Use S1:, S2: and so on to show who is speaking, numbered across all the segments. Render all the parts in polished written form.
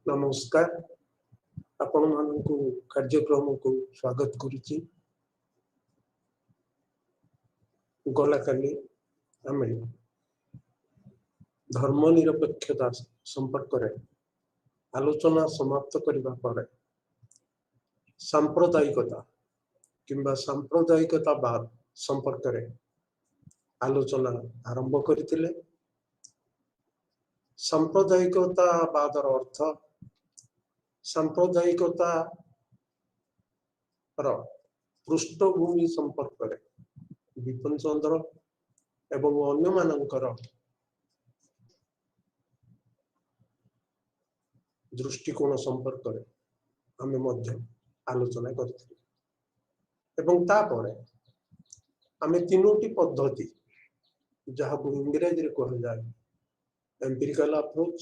S1: नमस्कार आपण मानकु कार्यक्रम को स्वागत करुची। गला काली आमे धर्मनिरपेक्षता संपर्क रे आलोचना समाप्त करबा परे सांप्रदायिकता किंबा सांप्रदायिकतावाद संपर्क रे आलोचना आरंभ करथिले। सांप्रदायिकतावादर अर्थ सांप्रदायिकता पृष्ठभूमि संपर्क रे विपिन चंद्र एवं अन्य मानकर दृष्टिकोण संपर्क रे आमे मध्य आलोचना करथिले एवं तापरे आमे तीनोटी पद्धति जहाको इंग्रजी रे कह जाय एम्पिरिकल अप्रोच,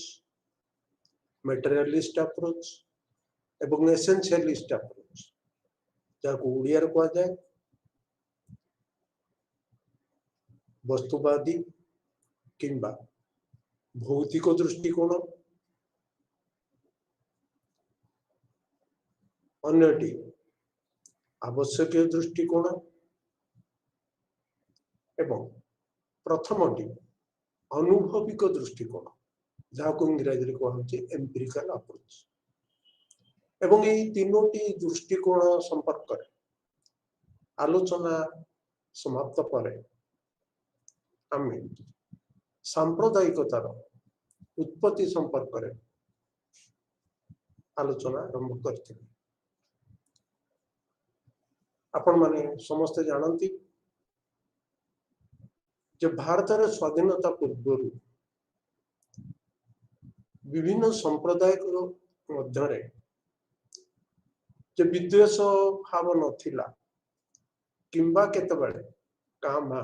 S1: मटेरियलिस्ट अप्रोच एवं एसेंशियलिस्ट अप्रोच जहाको उड़िया रे कह जाय वस्तुवादी किंबा भौतिक दृष्टिकोण, अन्यटी आवश्यक दृष्टिकोण एवं प्रथमटी अनुभविक दृष्टिकोण जहाको इंग्रजी रे कहउची एम्पिरिकल अप्रोच। एवं ए तीनोटी दृष्टिकोण संपर्क रे आलोचना समाप्त परे आमे सांप्रदायिकतार उत्पत्ति संपर्क रे आलोचना आरंभ करथिले। आपण माने समस्त जानती जे भारत रे स्वाधीनता पूर्व विभिन्न संप्रदाय मध्य जे विद्वेष भाव नथिला किंबा केतबेले कामा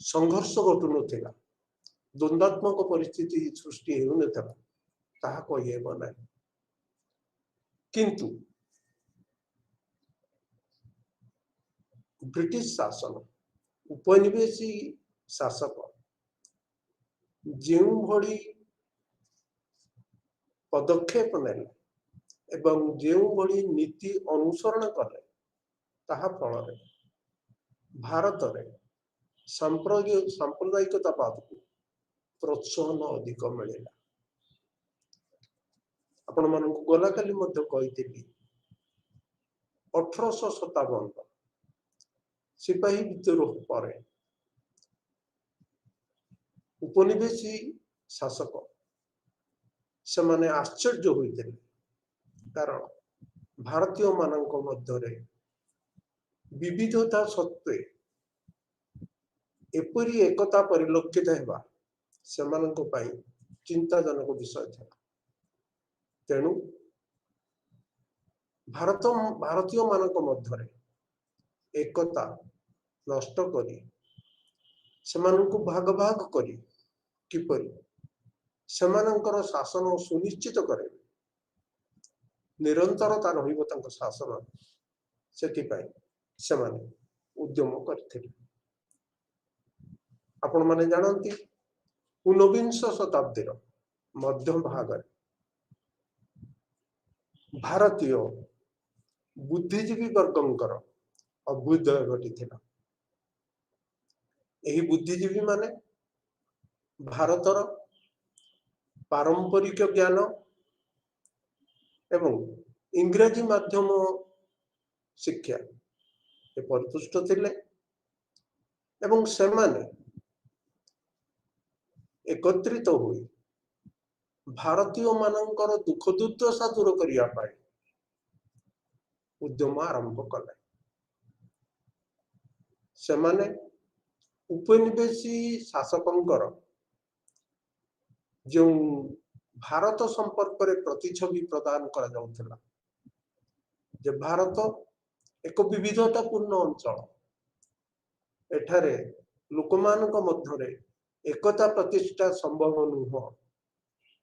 S1: संघर्ष घटु नथिला, द्वंद्वात्मक परिस्थिति सृष्टि हेउ नथिला ताहा कहिबो नै। किंतु ब्रिटिश शासन उपनिवेशी शासक जेउ भली पदक्षेप नेले एवं जेउ भली नीति अनुसरण कले ताहा फल भारत रे सांप्रदायिकतावाद को प्रोत्साहन अधिक मिलेला। आपण मानक गला काली मध्य कहिथिली 1857 सिपाही विद्रोह पर उपनिवेशी शासक से माने आश्चर्य होइथिले कारण भारतीय मानक मध्य विविधता सत्वे एपरी एकता परिलक्षित हेबा सेमानक पई चिंताजनक विषय था। तेणु भारतीय मानक मध्य एकता नष्ट करी सेमानकु भाग भाग करी किपरि सेमानकर शासन सुनिश्चित करे निरंतरता रहिबो तांको शासन सेति पई सेमाने उद्यम करथिले। आपण माने जानंती 19 शताब्दी मध्य भाग भारतीय बुद्धिजीवी वर्गंकर अभ्युदय घटिथिला। एही बुद्धिजीवी माने भारतर पारंपरिक ज्ञान एवं इंग्रजी माध्यम शिक्षा ए परिपुष्ट थिले एवं सेमाने एकत्रित होई भारतीय मानकर दुख दुर्दशा दूर करिया पाए उद्यम आरंभ कले। सेमाने उपनिवेशी शासकंकर जो भारत संपर्क रे प्रतिछवि प्रदान करा जाउथला जे भारत एक विविधतापूर्ण अंचल एठारे लोकमानक मध्यरे एकता प्रतिष्ठा संभव नुह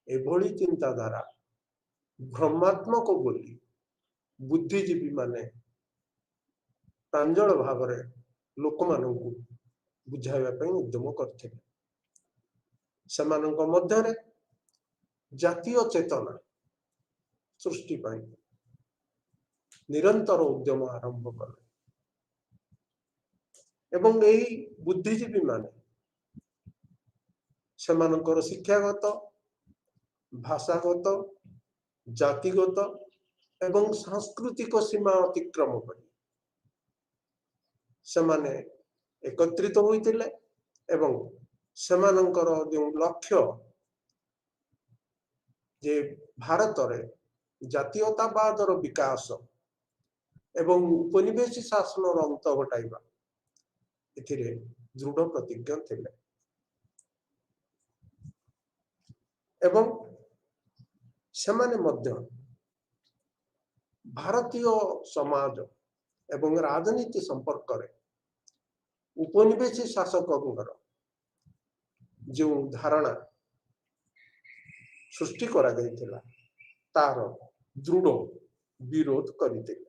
S1: एभली चिंताधारा भ्रमात्मक बोली बुद्धिजीवी माने प्रांजल भाव रे लोकमानकु बुझाइबा पई उद्यम करथिले। सेमानक मध्यरे जातीय चेतना सृष्टि पाई निरंतर उद्यम आरंभ कले एवं यही बुद्धिजीवी माने सेमानकर शिक्षागत भाषागत जातिगत एवं सांस्कृतिक सीमा अतिक्रम कर सेमाने एकत्रित होइतिले एवं सेमानकर जो लक्ष्य जे भारत रे जातीयतावादर विकास एवं उपनिवेशी शासन अंत घटाइबा एथिरे दृढ़ प्रतिज्ञ थिले एवं सेमाने मध्य भारतीय समाज एवं राजनीति संपर्क रे उपनिवेशी शासकଙ୍କର जो धारणा सृष्टि करा जाइथिला तार दृढ़ विरोध करथिले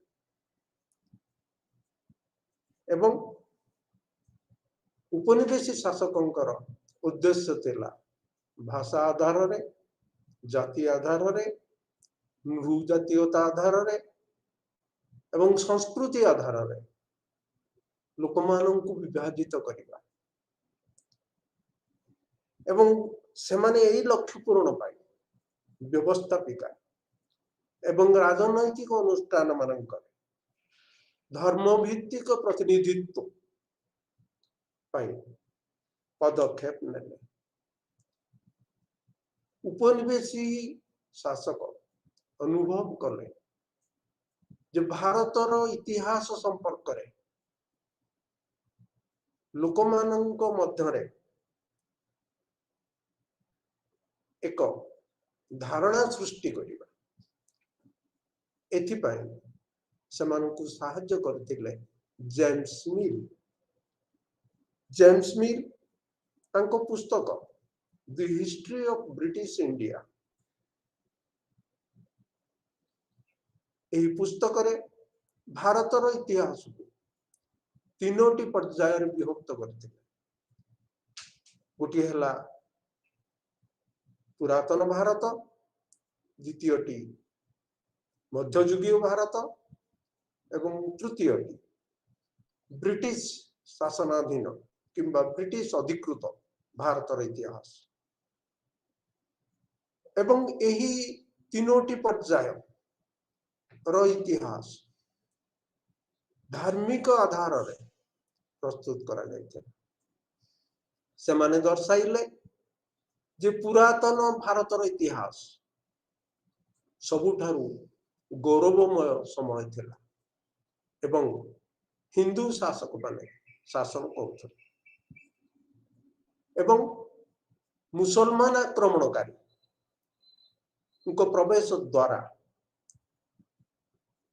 S1: एवं उपनिवेशी शासकଙ୍କର उद्देश्य थिला भाषा आधार रे जाति आधार रे नृ जातीयता आधार रे एवं संस्कृति आधार रे लोकमानंकु विभाजित करिबा एवं सेमाने एही लक्ष्य पूर्ण पाई व्यवस्थापिका एवं राजनैतिक अनुष्ठान मानकर धर्म भित्तिक प्रतिनिधित्व पाई पदक्षेप नेले उपनिवेशी शासक अनुभव कले जे भारतर इतिहास संपर्क रे लोकमानंक मध्यरे एक धारणा सृष्टि करिबा एथिपाई सेमानकु साहाय्य करथिले जेम्स मिल तांको पुस्तक the history of British India एही पुस्तक रे भारतर इतिहास को तीनोटी पर्याय विभक्त करथिले गोटी हला पुरातन भारत द्वितीयटी मध्ययुगीय भारत एवं तृतीयटी ब्रिटिश शासनाधीन किंबा ब्रिटिश अधिकृत भारतर इतिहास एवं एही तीनोटी पर्याय रो इतिहास धार्मिक आधार रे प्रस्तुत करा जाइछे से माने दर्शाइले जे पुरातन भारतर इतिहास सबुठारु गौरवमय समय थिला एवं हिंदू शासक माने शासन करुथले एवं मुसलमान आक्रमणकारी उनको प्रवेश द्वारा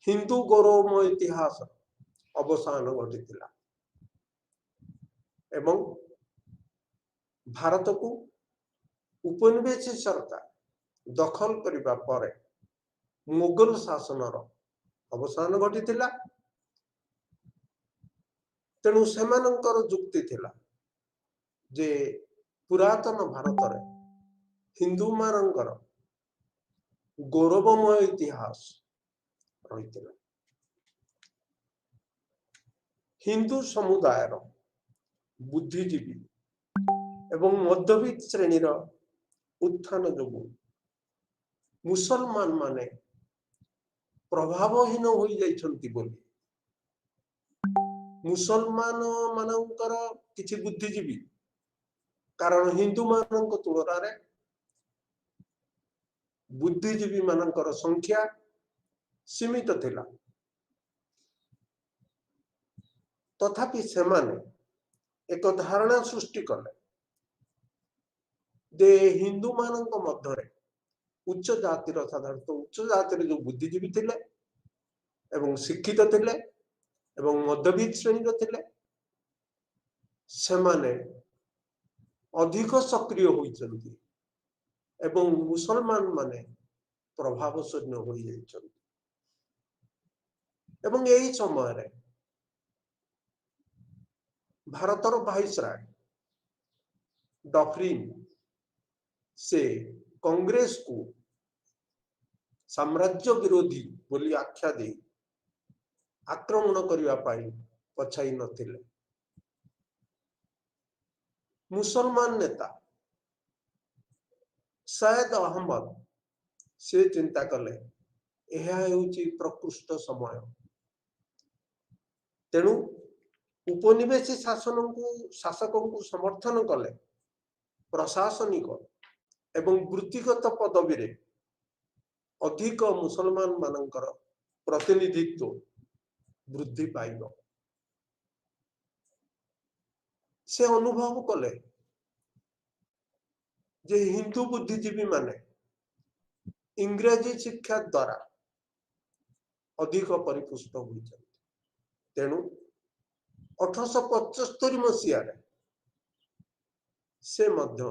S1: हिंदू गौरवमय इतिहास अवसान घटिथिला एवं भारत को उपनिवेशी सरकार दखल करिबा परे मुगल शासनर अवसान घटिथिला तेणु सेमानंकर जुक्ति थिला जे पुरातन भारत रे हिंदू मानंकर गौरवमय इतिहास रहिथिला हिंदू समुदाय बुद्धिजीवी एवं मध्यवित्त श्रेणी उत्थान जो मुसलमान माने प्रभावहीन हो जाइछंती बोली मुसलमान मानकर किछि बुद्धिजीवी कारण हिंदू मानक तुलना रे बुद्धिजीवी मानकर संख्या सीमित थिला तथापि सेमाने एक धारणा सृष्टि कले दे हिंदू मानक मध्यरे उच्च जातिर साधारणतः उच्च जातिर जो बुद्धिजीवी थिले एवं शिक्षित थिले एवं मध्यवित्त श्रेणी थिले सेमाने अधिक सक्रिय होइछन्ति एवं मुसलमान माने प्रभावशून्य हो जाइछन्ति एवं यही समय रे भारतर वाइसराय डफरिन से कांग्रेस को साम्राज्य विरोधी बोली आख्या दे आक्रमण करने पछाई नथिले। मुसलमान नेता सैयद अहमद से चिंता कले यह प्रकृष्ट समय, तेणु उपनिवेशी शासक को समर्थन कले प्रशासनिक एवं वृत्तिगत पदवी रे अधिक मुसलमान मानकर प्रतिनिधित्व वृद्धि पाइब। से अनुभव कले जे हिंदू बुद्धिजीवी माने इंग्रजी शिक्षा द्वारा अधिक परिपुष्ट होइछन्ति। तेणु 1875 मसीह से मध्य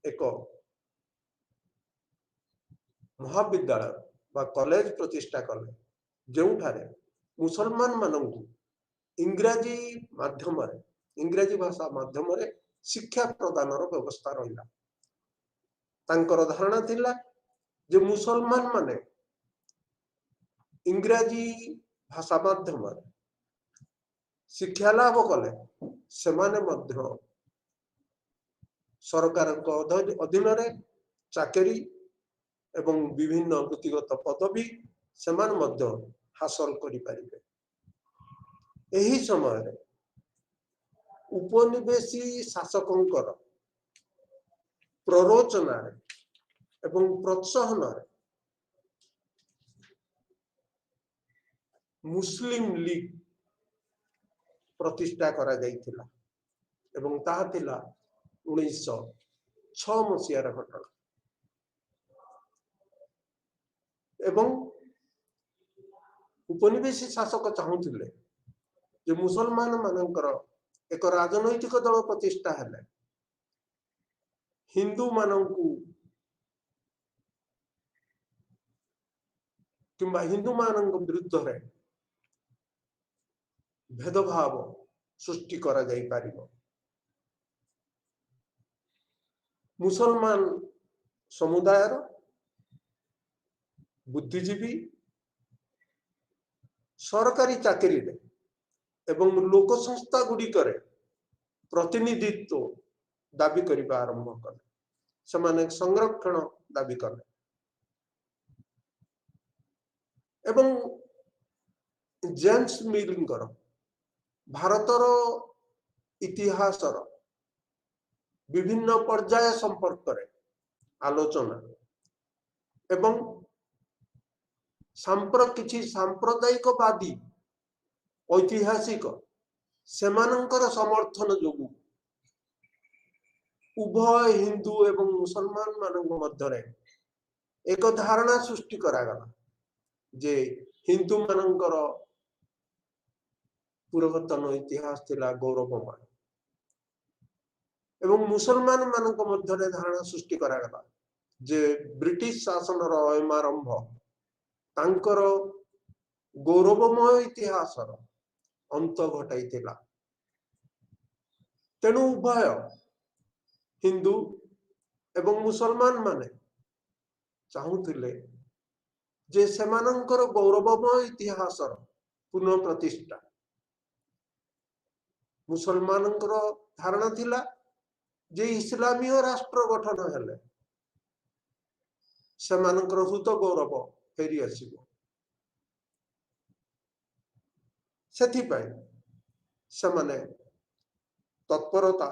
S1: एक महाविद्यालय बा कॉलेज प्रतिष्ठा कले जोठारे मुसलमान मानू इंग्रजी माध्यम इंग्रजी भाषा माध्यम शिक्षा प्रदान व्यवस्था रहा। तांकर धारणा थिला जे मुसलमान माने इंग्रजी भाषा माध्यम शिक्षा लाभ कले सेमाने मध्य सरकार अधीन चाकरी एवं विभिन्न वृत्तिगत पदवी सेमान मध्य हासिल करि परिबे। एही समय उपनिवेशी शासकंकर प्ररोचना एवं प्रोत्साहन मुस्लिम लीग प्रतिष्ठा करा जाइथिला एवं ताहा थिला 1906 मसीहार घटना। एवं उपनिवेशी शासक चाहूले जे मुसलमान मानकर एक राजनैतिक दल प्रतिष्ठा हेले हिंदू मानू किंबा हिंदू मान विरुद्ध रे भेदभाव सृष्टि करा जाई पारिबो। मुसलमान समुदायर बुद्धिजीवी सरकारी चाकरी रे एवं लोक संस्था गुडी करे प्रतिनिधित्व दाबी करिबा आरंभ कले। समाने संरक्षण दाबी कले एवं जेम्स मिलर भारतर इतिहासर विभिन्न पर्याय संपर्क रे आलोचना एवं किछि सांप्रदायिकवादी ऐतिहासिक सेमानंकर समर्थन जोगु उभय हिंदू एवं मुसलमान मानक मध्य एक धारणा सृष्टि करागला जे हिंदू मानकर पूर्वतन इतिहास थिला गौरवमय एवं मुसलमान मानक मध्य धारणा सृष्टि करागला जे ब्रिटिश शासन आरंभ तांकर गौरवमय इतिहास अंत घटाई थिला। तेणु उभय हिंदू एवं मुसलमान माने चाहूले जे सेमानंकर गौरवमय इतिहास पुनः प्रतिष्ठा। मुसलमान धारणा थिला जे इस्लामीय राष्ट्र गठन हेले सेमानंकर हुत गौरव फेरी आसिबो। सेथिपाई सेमाने तत्परता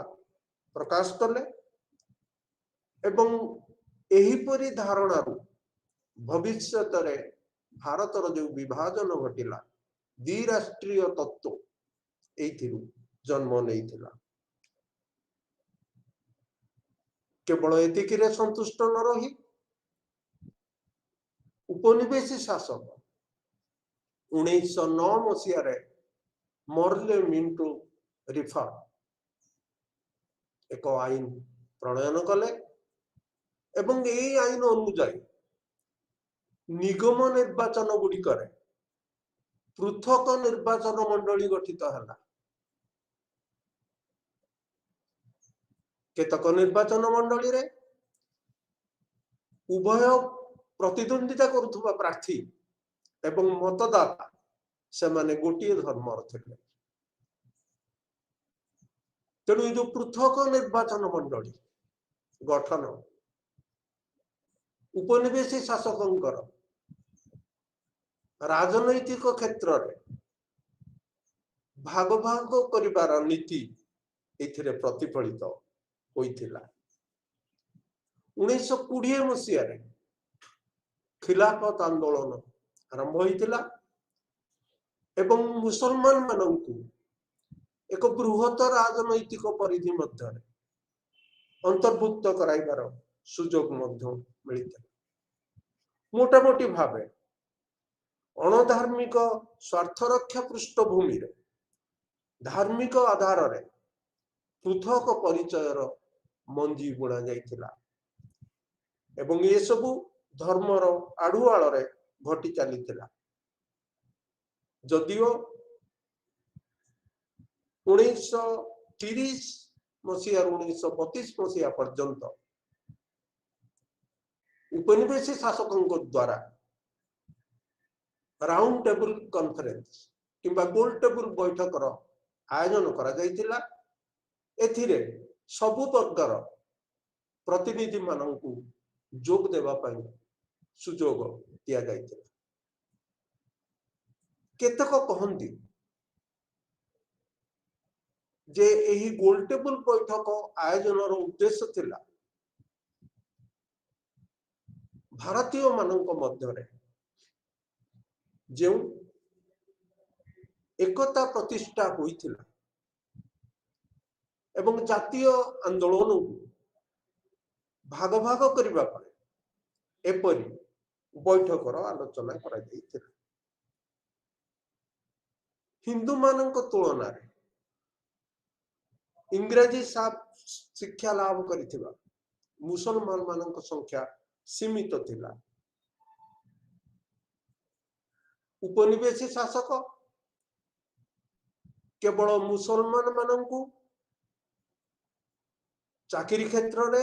S1: प्रकाश कले एवं एहिपरि धारणा भविष्यत रे भारतर जो विभाजन घटिला द्विराष्ट्रीय तत्व एथिरु जन्म नहीं। केवल एतिक संतुष्ट न रही उपनिवेशी शासक 1909 मसीह मॉर्ले मिंटो रिफॉर्म एक आईन प्रणयन कले एवं यही आईन अनुजाई निगम निर्वाचन गुड़िक पृथक निर्वाचन मंडली गठित है। केतक निर्वाचन मंडली रे उभय प्रतिद्वंदिता करुवा प्रार्थी एवं मतदाता से माने गोटे धर्मर थे। तेणु जो पृथक निर्वाचन मंडली गठन उपनिवेशी शासक राजनैतिक क्षेत्र में भाग भाग करिवार नीति एथिरे प्रतिफलित होइथिला। 1920 मसीह रे खिलाफत आंदोलन आरंभ होइथिला एवं मुसलमान माननकु एक बृहत राजनैतिक परिधि मध्य अंतर्भुक्त कराइबार सुजोग मध्य मिलिता। मोटामोटी भावे अणधार्मिक स्वार्थरक्षा पृष्ठभूमि धार्मिक आधार रे पृथक परिचयर मंजी बुणा जाइथिला एवं ये सबु धर्मर आड़ुआल रे घटी चलीथिला। जदियो 1930 मसीहा 1932 मसीहा पर्यंत उपनिवेशी शासकों द्वारा राउंड टेबल कॉन्फ्रेंस किंबा गोल टेबल बैठक आयोजन करा जाइथिला। एथिरे सबु वर्गर प्रतिनिधि माननकु जोग देवा पाई सुजोग दिया जाइथिला। केतक कहंती जे एही गोल टेबल बैठक आयोजन उद्देश्य थिला भारतीय माननक मध्यरे जो एकता प्रतिष्ठा होइथिला एवं जातीय आंदोलन को भाग भाग करिबा परे एपरि बैठकर आलोचना करा जाइथिला। हिंदू माननक तुलना रे इंग्रजी शिक्षा लाभ करिथिबा मुसलमान माननक संख्या सीमित थिला। उपनिवेशी शासक केवल मुसलमान माननकु चाकरी क्षेत्र रे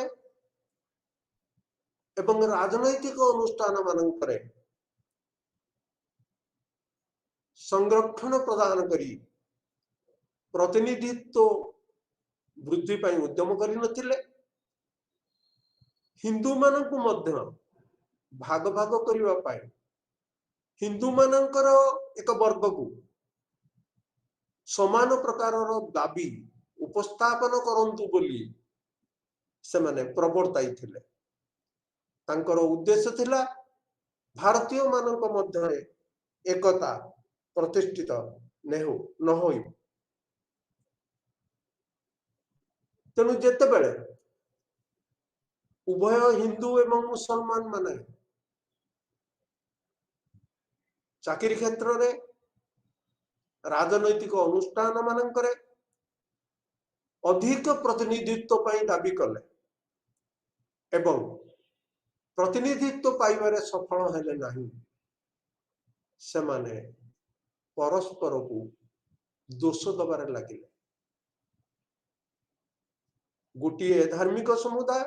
S1: एवं राजनैतिक अनुष्ठान मानकरे संरक्षण प्रदान करी प्रतिनिधित्व वृद्धि पाई उद्यम करि नथिले। हिंदू माननकु मध्य भाग भाग करिवा पाई हिंदू माननकर एक वर्ग को समान प्रकार दाबी उपस्थापन करंतु बोली से माने प्रवर्ताई थिले। तांकर उद्देश्य थिला भारतीय माननक मध्य एकता प्रतिष्ठित न होई। तेणु जेते बेले उभय हिंदू एवं मुसलमान माने चाकरी क्षेत्र रे राजनैतिक अनुष्ठान मानकरे अधिक प्रतिनिधित्व पाई दाबी कले एवं प्रतिनिधित्व पाइबारे सफल हेले नहीं से माने परस्पर को दोष दबारे लगिले। गोटे धार्मिक समुदाय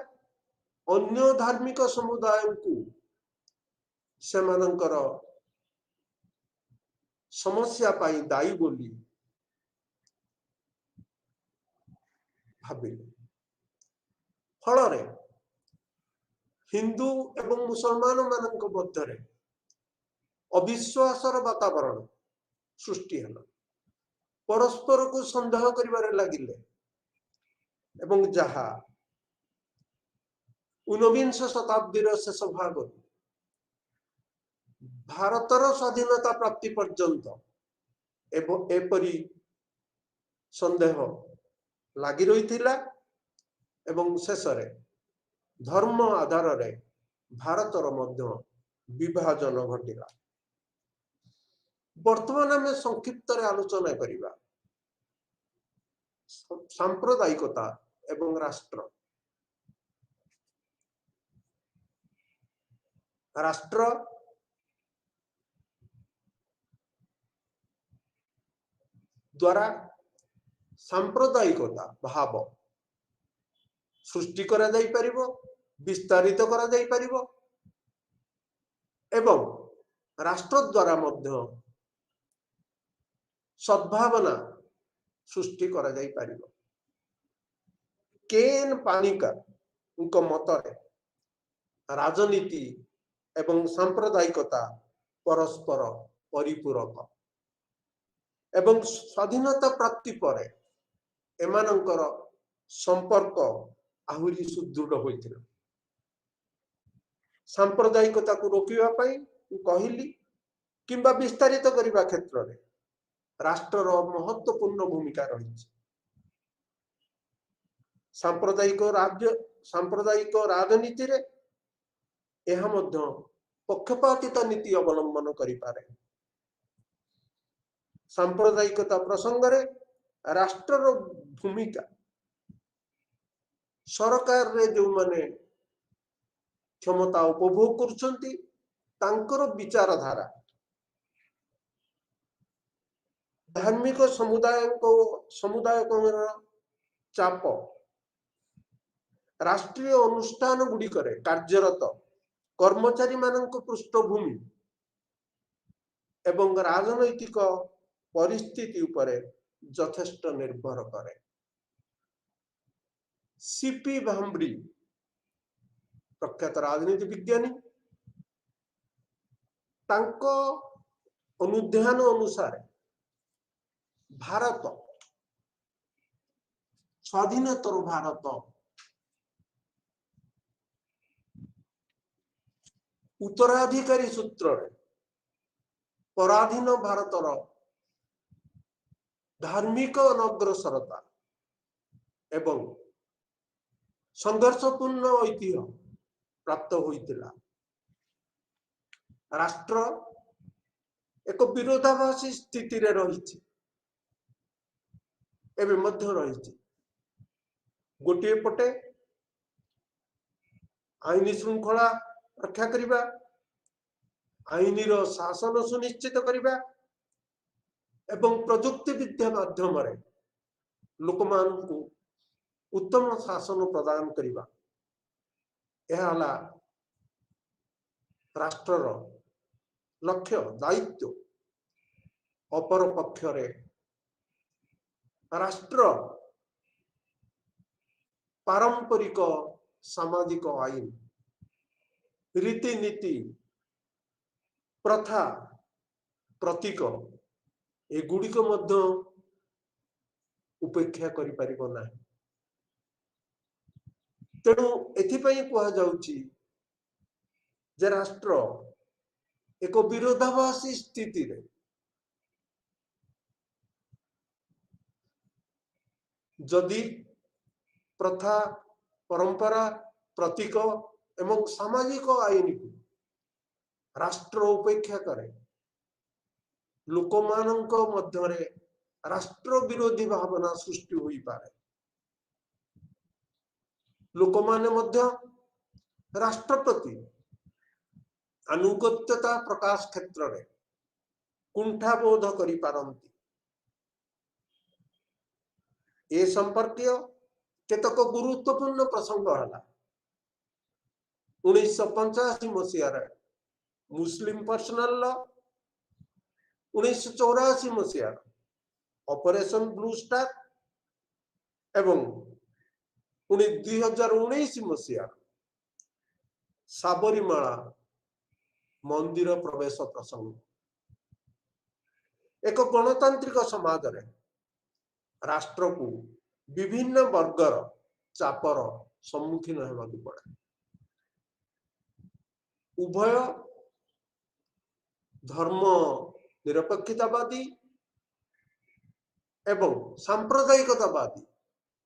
S1: अन्य धार्मिक समुदाय को सेमानंकर समस्या पाई दायी बोली भाविले। फल हिंदू एवं मुसलमान मानक मध्य अविश्वासर वातावरण सृष्टि है। परस्पर को संदेह करिबारे लागिले एवं जहा 19 शताब्दी शेष भाग भारतर स्वाधीनता प्राप्ति पर्यंत एपरी संदेह लगी रही एवं शेष धर्म आधार रे भारतर मध्य विभाजन घटिला। वर्तमान आम संक्षिप्त आलोचना करिबा सांप्रदायिकता एवं राष्ट्र। राष्ट्र द्वारा सांप्रदायिकता भाव सृष्टि करा जाई परिबो, विस्तारित करा जाई परिबो एवं राष्ट्र द्वारा मध्य सद्भावना सृष्टि करा जाई पारिबो। केन पानिकर उनको मतरे राजनीति एवं सांप्रदायिकता परस्पर परिपूरक एवं स्वाधीनता प्राप्ति पर एमानंकर संपर्क आहुरी सुदृढ़ होइथिला। सांप्रदायिकता को रोकिबा पई कहली किंबा विस्तारित करने क्षेत्र में राष्ट्र महत्वपूर्ण भूमिका रही। सांप्रदायिक राजनीति रे यह मध्य पक्षपातित नीति अवलंबन करिपारे। सांप्रदायिकता प्रसंग रे राष्ट्र भूमिका सरकार रे जो माने क्षमता उपभोग करछंती तांकर विचारधारा धार्मिक समुदाय चाप राष्ट्रीय अनुष्ठान गुड़िक कार्यरत कर्मचारी मानक पृष्ठभूमि एवं राजनैतिक परिस्थिति उपरे यथेष्ट निर्भर करे। सीपी भाम्बरी प्रख्यात राजनीति विज्ञानी तांको अनुध्यान अनुसार भारत स्वाधीनतर भारत उत्तराधिकारी सूत्र पराधीन भारतर धार्मिक अनग्रसरता एवं संघर्षपूर्ण ऐतिह्य प्राप्त होइतिला। राष्ट्र एक विरोधाभासी स्थिति रे रही एवं मध्य रही। गोटे पटे आईनी श्रृंखला रक्षा करिबा आईनी शासन सुनिश्चित करिबा एवं प्रजुक्ति विद्या माध्यम रे लोकमानकु उत्तम शासन प्रदान करिबा यह हला राष्ट्रर लक्ष्य दायित्व। अपर पक्ष रे राष्ट्र पारंपरिक सामाजिक आईन रीतिनीति प्रथा प्रतीक एगुड़िक मध्य उपेक्षा करि परिबो नाही। तेणु एथिपई कहा जाउची जे राष्ट्र एक विरोधाभासी स्थिति रे जदि प्रथा परंपरा प्रतीक एवं सामाजिक आईन को राष्ट्र उपेक्षा करे लोकमानंक मध्यरे राष्ट्र विरोधी भावना सृष्टि होई पारे। लोकमाने मध्य राष्ट्र प्रति अनुगत्यता प्रकाश क्षेत्र में कुंठाबोध करि पारंती। ए संपर्कीय केतक गुरुत्वपूर्ण प्रसंग हला 1985 मसीह मुस्लिम पर्सनल लॉ, 1984 मसीह ऑपरेशन ब्लू स्टार एवं 2019 मसीह साबरीमाला मंदिर प्रवेश प्रसंग। एक गणतांत्रिक समाज रे राष्ट्र को विभिन्न वर्गर चापर सम्मुखीन हेबाकु पड़े। उभय धर्म निरपेक्षतावादी एवं सांप्रदायिकतावादी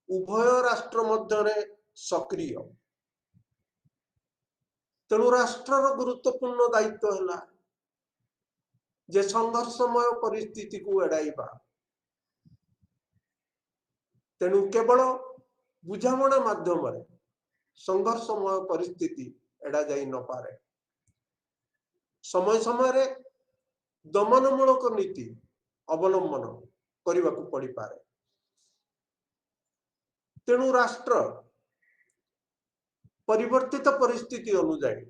S1: उभय राष्ट्र मध्य सक्रिय। तेणु राष्ट्रर गुरुत्वपूर्ण दायित्व है जे संघर्षमय परिस्थिति को एड़ाइबा। तेणु केवल बुझामणा माध्यम संघर्षमय परिस्थिति एड़ा जाई न पारे। समय समय दमनमूलक नीति अवलंबन करने को पड़ी पारे। तेणु राष्ट्र परिवर्तित परिस्थिति अनुजाई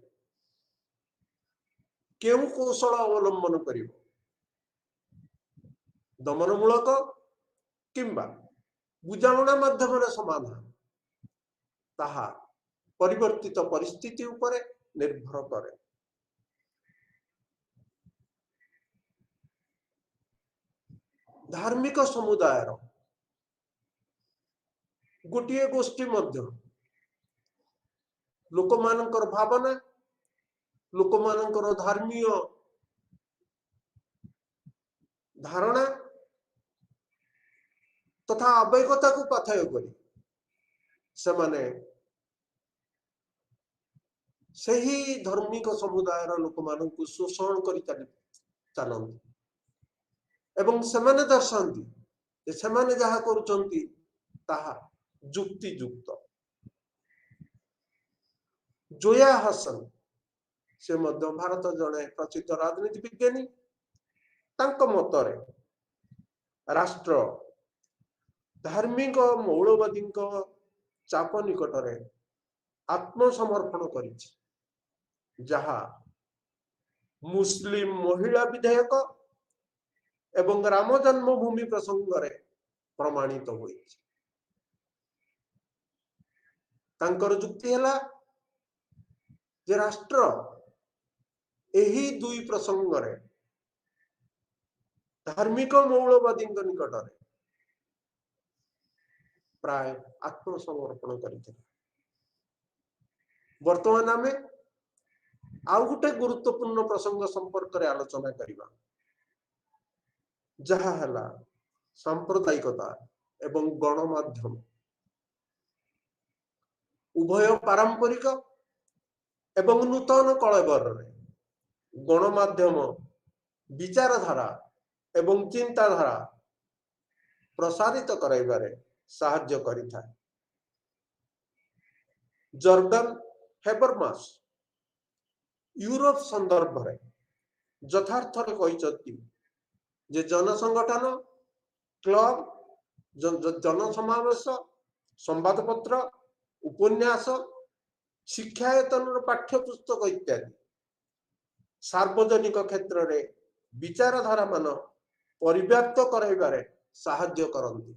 S1: केउ कौशल अवलंबन करिवो, दमनमूलक किंबा बुझामणा माध्यम समाधान, ताहा परिवर्तित परिस्थिति उपरे निर्भर करे। धार्मिक समुदाय गोटे गोष्ठी मध्य लोक मानकर भावना, लोक मानकर धार्मीय धारणा तथा आवेगता को पाथय करी सेमाने सही धार्मिक समुदाय लोक मान शोषण कर चलती एवं सेमाने दर्शाती सेमाने जहा करुचंती ताहा जुक्ति युक्त। जोया हसन से मध्य भारत जड़े प्रसिद्ध राजनीति विज्ञानी, तांको मतरे राष्ट्र धार्मिक मौलवादी चाप निकटरे आत्मसमर्पण करिछि, जहा मुस्लिम महिला विधेयक एवं राम जन्मभूमि प्रसंग प्रमाणित होई। तांकर जुक्ति है जे राष्ट्र एही दुई प्रसंग धार्मिक मौलवादी निकटरे प्राय आत्मसमर्पण करते। वर्तमान आमे आउ गोटे गुरुत्वपूर्ण प्रसंग संपर्क में आलोचना करिबा, जहा हला सांप्रदायिकता एवं गणमाध्यम। उभय पारंपरिक एवं नूतन कलबर गणमाध्यम विचारधारा एवं चिंताधारा प्रसारित कराइबारे साहाय्य करिथा। जॉर्डन हेबरमास यूरोप संदर्भ रे यथार्थ रे कहिसथि जे जनसंगठन, क्लब, जनसमावेश, संवादपत्र, उपन्यास, शिक्षायतन पाठ्यपुस्तक इत्यादि सार्वजनिक क्षेत्र रे विचारधारा मान परिव्याप्त कराइबारे साहाय्य करती।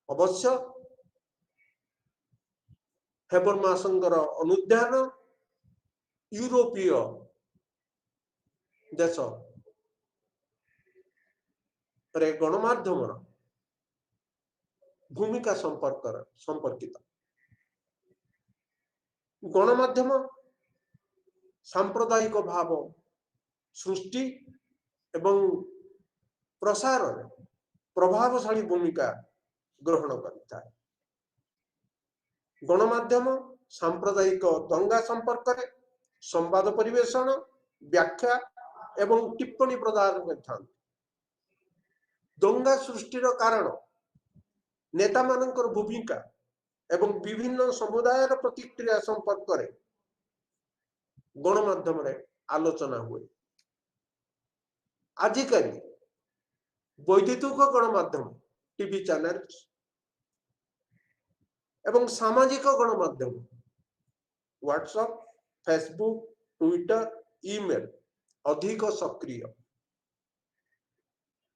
S1: अवश्य हेबरमासंकर अनुध्यान यूरोपीय देश रे गणमाध्यम भूमिका संपर्कित। गणमाध्यम सांप्रदायिक भाव सृष्टि एवं प्रसार प्रभावशाली भूमिका ग्रहण करता है। गणमाध्यम सांप्रदायिक दंगा संपर्क में संवाद परिवेषण, व्याख्या एवं टिप्पणी प्रदान करता। दंगा सृष्टिर कारण नेता मानकर भूमिका एवं विभिन्न समुदाय प्रतिक्रिया संपर्क में गणमाध्यम रे आलोचना हुए। आजिकल वैद्युतिक गणमाध्यम टीवी चैनल एवं सामाजिक गणमाध्यम व्हाट्सएप, फेसबुक, ट्विटर, ईमेल अधिक सक्रिय।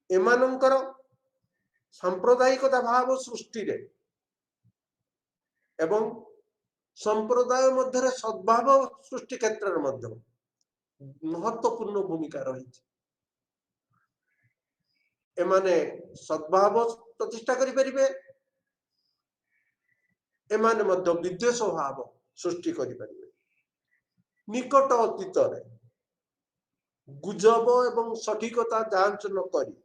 S1: एमानंकर सांप्रदायिकता भाव सृष्टि रे एवं संप्रदाय मध्य सद्भाव सृष्टि क्षेत्र में महत्वपूर्ण भूमिका रही। एमाने सद्भाव प्रतिष्ठा करि परिबे, एमाने मध्य विद्वेष भाव सृष्टि करि परिबे। निकट अतीत रे गुजब एवं सठिकता जांच न करी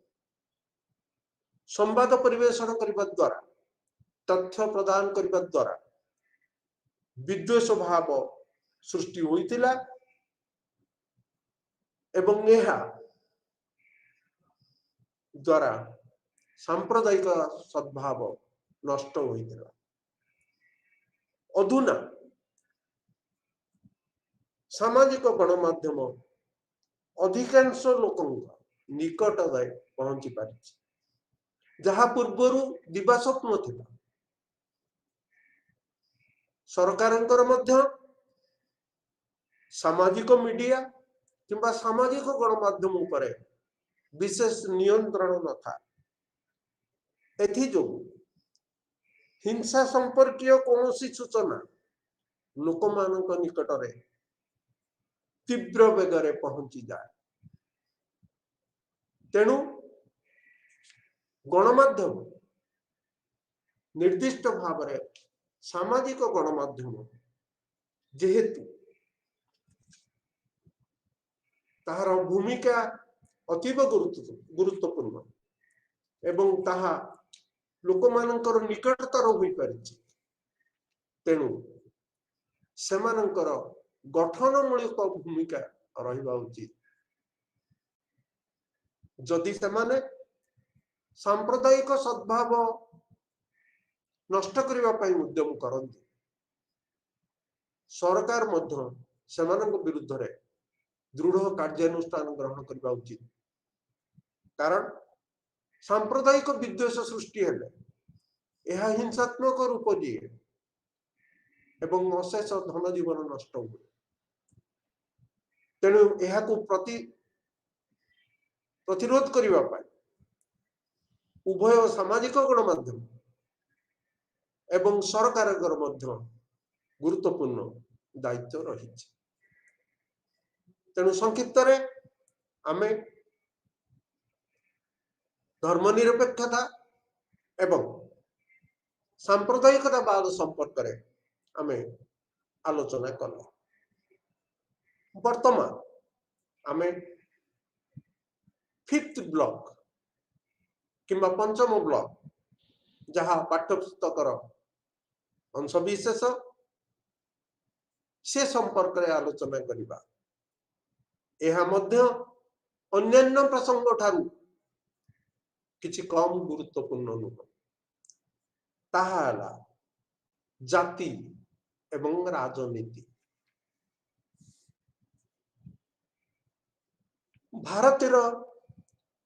S1: संवाद परिवेषण करने द्वारा, तथ्य प्रदान करने द्वारा विद्वेष भाव सृष्टि होइतिला एवं यह द्वारा सांप्रदायिक सद्भाव नष्ट होइतिला। अधुना सामाजिक गणमाध्यम अधिकांश लोक निकट पहुंची पारिछि, जहा पूर्वरु दिवा स्वप्न थिला। सरकारंकर मध्य सामाजिक मीडिया किंबा सामाजिक गणमाध्यम उपरे विशेष नियंत्रण न था। एथि जो हिंसा संपर्कीय कौन सूचना लोक मान निकट में तीव्र बेगरे पहुंची जाए। तेणु गणमाध्यम निर्दिष्ट भाव में सामाजिक गणमाध्यम जेहेतु ताहार भूमिका अतीव गुरुत्वपूर्ण एवं ताहा लोक मानकर निकटतर होई परिछि। तेणु सेमानकर गठनमूलक भूमिका रहिबा उचित। जदि सेमाने सांप्रदायिक सद्भाव नष्ट करिबा पई उद्यम करନ୍ତି, सरकार मध्य सेमानक विरुद्ध रे दृढ़ कार्यानुष्ठान ग्रहण करबा उचित। कारण सांप्रदायिक विद्वेष सृष्टि हेले यह हिंसात्मक रूप दिए एवं अशेष धन जीवन नष्ट हुए। तेणु यह प्रतिरोध करने उभय सामाजिक गणमाध्यम एवं सरकार गुरुत्वपूर्ण दायित्व रही। तेणु संक्षिप्त रे आमे धर्मनिरपेक्षता एवं सांप्रदायिकतावाद संपर्क में आमे आलोचना कल। वर्तमान आमे फिफ्थ ब्लॉक किंबा पंचम ब्लॉक जहाँ पाठ्यपुस्तकर अंश विशेष से संपर्क में आलोचना करिबा। यह मध्य अन्यान्य प्रसंग ठारू किछि कम गुरुत्वपूर्ण नुह। ताहा जाति एवं राजनीति। भारतीय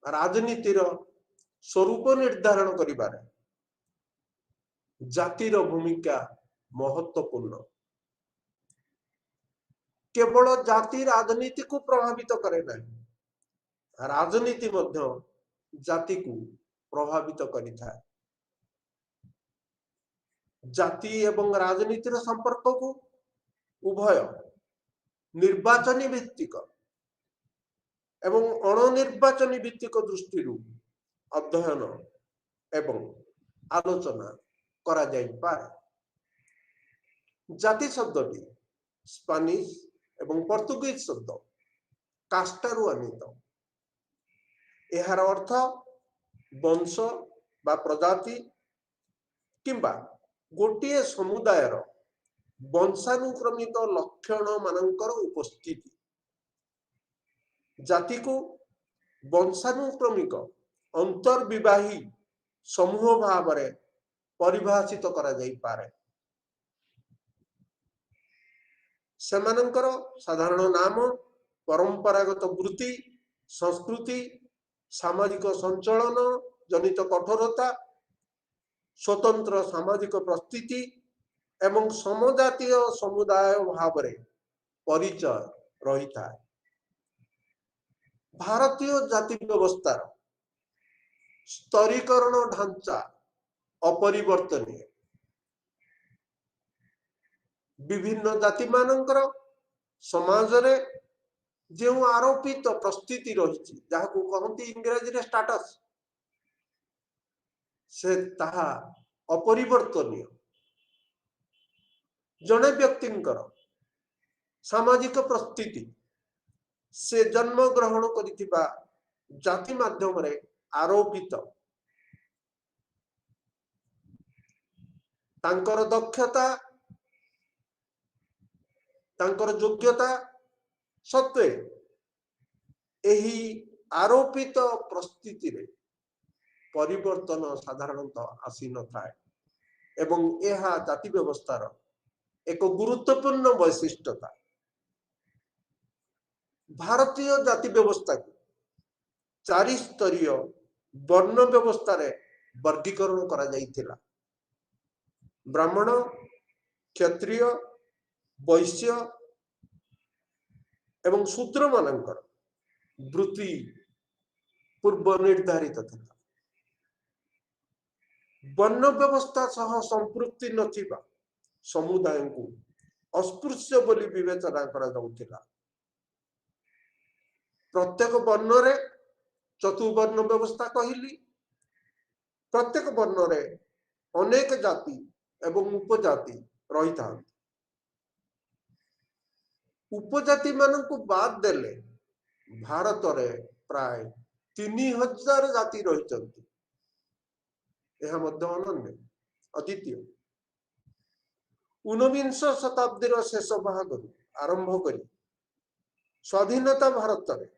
S1: राजनीतिर स्वरूप निर्धारण करिबारे जातिर भूमिका महत्वपूर्ण। केवल जाति राजनीति को प्रभावित करे नहीं, राजनीति मध्य जाति को प्रभावित करिଥାଏ। जाति एवं राजनीतिर संपर्क को उभय निर्वाचनी भित्तिक एवं अणनिर्वाचनी भित्तिक दृष्टि अध्ययन एवं आलोचना करा जाई पारे। जाति शब्दटी स्पेनिश एवं पोर्तुगीज शब्द कास्टारू आनीत। यार अर्थ वंश बा प्रजाति किंबा गोटे समुदायर वंशानुक्रमिक लक्षण मानकर उपस्थिति। जाति को वंशानुक्रमिक अंतर्विवाही समूह भाव में परिभाषित करा जाई पारे। सेमानंकर साधारण नाम, परंपरागत वृत्ति, संस्कृति, सामाजिक संचलन जनित कठोरता, स्वतंत्र सामाजिक प्रस्थिति एवं समजातीय समुदाय भाव में परिचय रही था। भारतीय जाति व्यवस्था स्तरीकरण ढांचा अपरिवर्तनीय। विभिन्न जाति मानकर समाज रे जो आरोपित परिस्थिति रही जहाँ को कहती इंग्रजी रे स्टेटस से ताहा अपरिवर्तनीय। जने व्यक्तिंकर सामाजिक परिस्थिति से जन्म ग्रहण करिथिबा जाति माध्यम रे आरोपित तांकर दक्षता तांकर योग्यता सत्वे एही आरोपित परिस्थिति रे परिवर्तन साधारणतः आसी न थाए एवं यह जाति व्यवस्थार एक गुरुत्वपूर्ण वैशिष्ट्यता। भारतीय जाति व्यवस्था को 4 स्तरीय वर्ण व्यवस्था रे वर्गीकरण करा जाइथिला। ब्राह्मण, क्षत्रिय, वैश्य एवं शूद्र मानकर वृत्ति पूर्व निर्धारित था। वर्ण व्यवस्था सह संपृक्ति नथिबा समुदाय को अस्पृश्य बोली विवेचना करा जाउथिला। प्रत्येक वर्ण रे चतुर्वर्ण व्यवस्था कहली। प्रत्येक वर्ण रे अनेक जाति एवं उपजाति रही था। उपजाति मान को बाद देले भारत रे प्राय 3000 जाति रही। यह मध्य अनन्य अद्वितीय। 19 शताब्दीर शेष भाग आरंभ कर स्वाधीनता भारत रे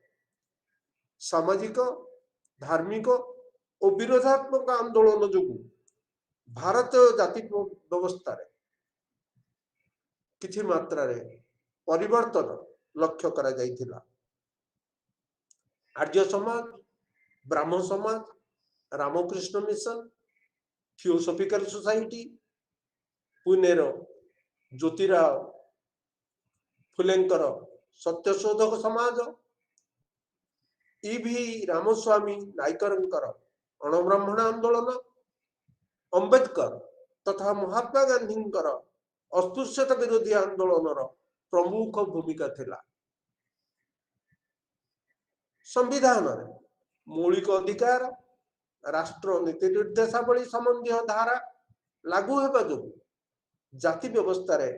S1: सामाजिक धार्मिक और विरोधात्मक आंदोलन जो भारत जाति व्यवस्था रे किछि मात्रा रे परिवर्तन लक्ष्य करा जाइथिला। आर्य Samaj, Brahman Samaj, Ramakrishna mission, theosophical society, पुनेर ज्योतिराव फुलेंकर सत्यशोधक समाज, ईवी रामस्वामी नायकरंकर अणब्राह्मण आंदोलन, अंबेडकर तथा महात्मा गांधींकर अस्पृश्यता विरोधी आंदोलन प्रमुख भूमिका थिला। संविधान मौलिक अधिकार, राष्ट्र नीति निर्देशावली संबंधी धारा लागू हेबा जो जाति व्यवस्था रे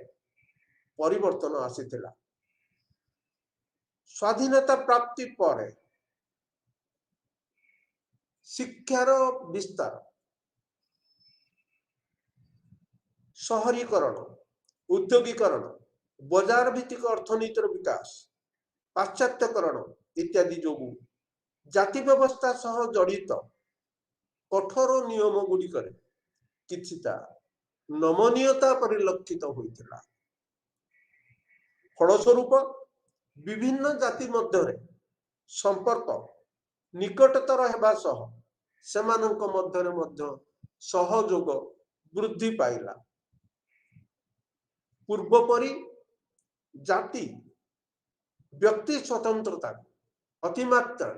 S1: परिवर्तन आसीथिला। स्वाधीनता प्राप्ति पर शिक्षार विस्तार, शहरीकरण, उद्योगीकरण, बजार भित्तिक अर्थनीतिर विकास, पाश्चात्यकरण इत्यादि जोगु जाति व्यवस्था सह जड़ित कठोर नियम गुड़िकर किछिता नमनीयता परिलक्षित होइथिला। फलस्वरूप विभिन्न जाति मध्य संपर्क निकटतर हेबा सह सेमानंक मध्य सहयोग वृद्धि पाइला। पूर्वपरि जाति व्यक्ति स्वतंत्रता अतिमात्रा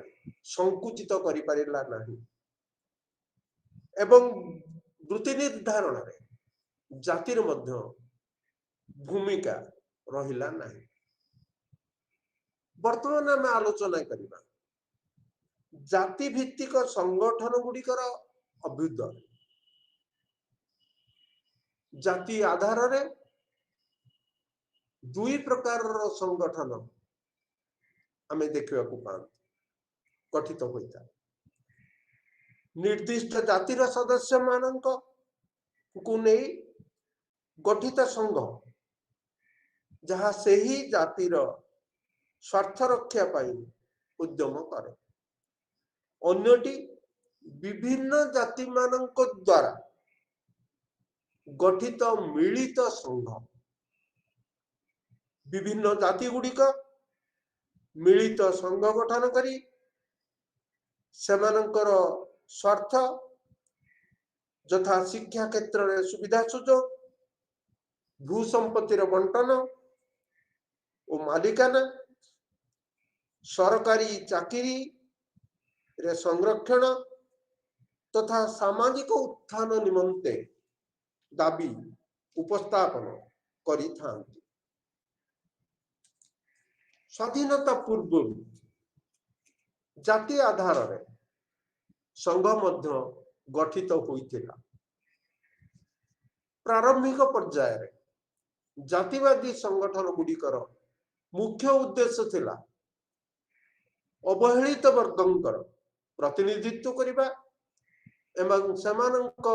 S1: संकुचित करि पारिला नाही एवं वृत्ति निर्धारण रे जातिर मध्य भूमिका रहिला नाही। वर्तमान आम आलोचना करिबा जाति भित्तिक संगठन गुड़िकर अभ्युदय। जाति आधार रे दुई प्रकार संगठन आमे देखिबा को पान गठित होइता। निर्दिष्ट जातिर सदस्य मानक को नहीं गठित संघ जहाँ से ही जातिर स्वार्थ रक्षा पाई उद्यम करे। अन्यटी विभिन्न जाति मानक द्वारा गठित मिलित संघ। विभिन्न जाति गुड़िक मिलित संघ गठन करी सेमानंकर स्वार्थ यथा शिक्षा क्षेत्र में सुविधा सुजोग, भू संपत्तिर बंटन और मालिकाना, सरकारी चाकरी रे संरक्षण तथा सामाजिक उत्थान निमंते दाबी उपस्थापन करी थांती। स्वाधीनता पूर्व जाति आधार रे संघ मध्य गठित होइथिला। प्रारंभिक पर्याय रे जातिवादी संगठन गुड़िकर मुख्य उद्देश्य थिला अवहेलित वर्गंकर प्रतिनिधित्व करिबा एवं सेमानंक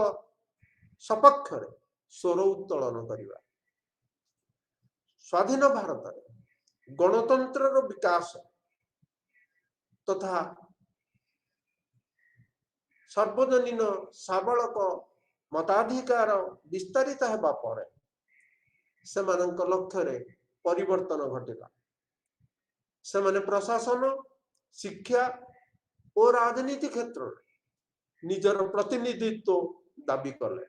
S1: सपक्ष रे स्वर उत्तोलन करिबा। स्वाधीन भारत रे गणतंत्र विकास तथा सार्वजनीन साबलक मताधिकार विस्तारित हेबा पर सेमानंक लक्ष्य रे परिवर्तन घटिला। सेमाने प्रशासन, शिक्षा और राजनीति क्षेत्र में निजर प्रतिनिधित्व दाबी कले।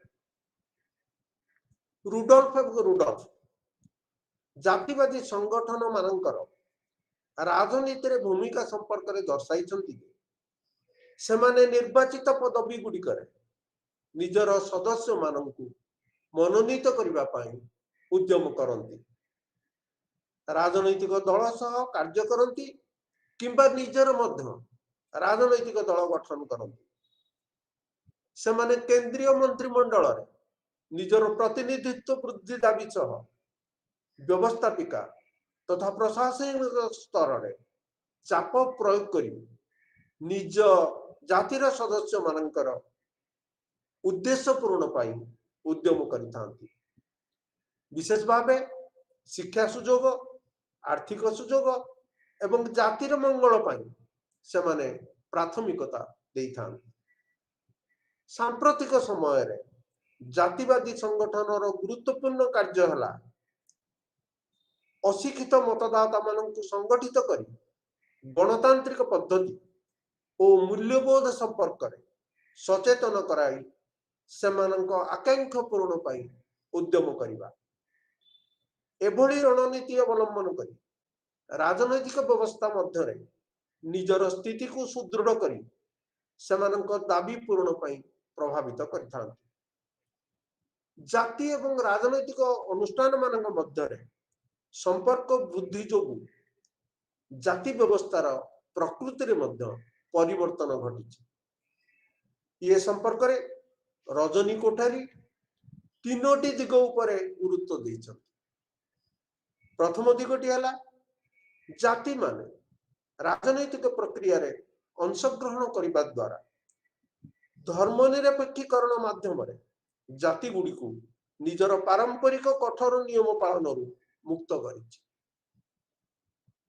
S1: रुडोल्फ जातिवादी संगठन मानकर राजनीति रे भूमिका संपर्क रे दर्शाई सेमाने निर्वाचित पदवी गुड़िकर निजर सदस्य माननकु मनोनीत करबा पई उद्यम करंती राजनैतिक दल सह कार्य करंती किंबा निजर मध्य राजनैतिक दल गठन करंती सेमाने केंद्रीय मंत्रिमंडल रे निजर प्रतिनिधित्व वृद्धि दाबी सह व्यवस्थापिका तथा प्रशासनिक स्तर रे चाप प्रयोग करी निज जातिर सदस्य मानकर उद्देश्य पूर्ण पाई उद्यम करिथांती विशेष भावे शिक्षा सुजोग आर्थिक सुजोग एवं जातिर मंगल पाई सेमाने प्राथमिकता देइथांती सांप्रतिक समय रे जातिवादी संगठन गुरुत्वपूर्ण कार्य है अशिक्षित मतदाता मानक संगठित कर गणतांत्रिक पद्धति और मूल्यबोध संपर्क में सचेतन कराई आकांक्षा पूर्ण पाई उद्यम करवा एभली रणनीति अवलंबन कर राजनैतिक व्यवस्था मध्य निजर स्थिति को सुदृढ़ कर दाबी पूर्ण पाई प्रभावित कर जाति एवं राजनैतिक अनुष्ठान मान मध्य संपर्क वृद्धि जो जाति व्यवस्थार प्रकृति रे मध्य परिवर्तन घटी ये संपर्क रे रजनी कोठारी तीनोटी दिग उपरे गुरुत्व देइछन प्रथम दिगटी है जाति माने राजनैतिक प्रक्रिया रे अंशग्रहण करने द्वारा धर्मनिरपेक्षीकरण माध्यम जाति गुड़ी को निजर पारंपरिक कठोर नियम पालन मुक्त कर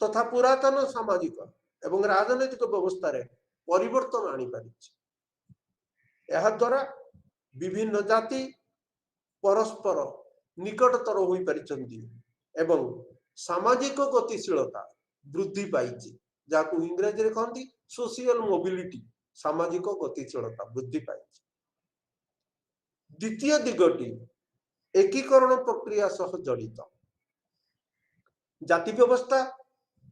S1: तथा पुरातन सामाजिक एवं राजनैतिक व्यवस्था रे परिवर्तन आनी पारिछि द्वारा विभिन्न जाति परस्पर निकटतर होई परिचंती एवं सामाजिक गतिशीलता वृद्धि पाइछि जाकु इंग्रजी रे कहंती सोशल मोबिलिटी सामाजिक गतिशीलता वृद्धि पाइछि द्वितीय दिगटी एकीकरण प्रक्रिया सह जड़ित जाति व्यवस्था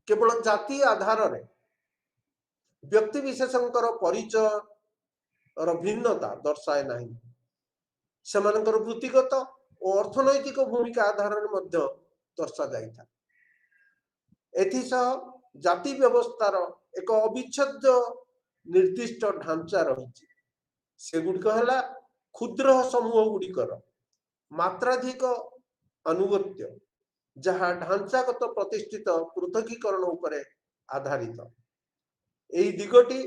S1: केवल जाति आधार रे व्यक्ति विशेषकर परिचय और भिन्नता दर्शाए नहीं सेमानकर वृत्तिगत और अर्थनैतिक भूमिका आधार रे मध्य दर्शा जाइथा एथिसह जाति व्यवस्थार एक अविच्छेद्य निर्दिष्ट ढांचा रही से गुड़िक है क्षुद्र समूह गुड़िकर मात्राधिक अनुगत्य जहाँ ढांचागत प्रतिष्ठित पृथकीकरण उपरे आधारित यही दिगटी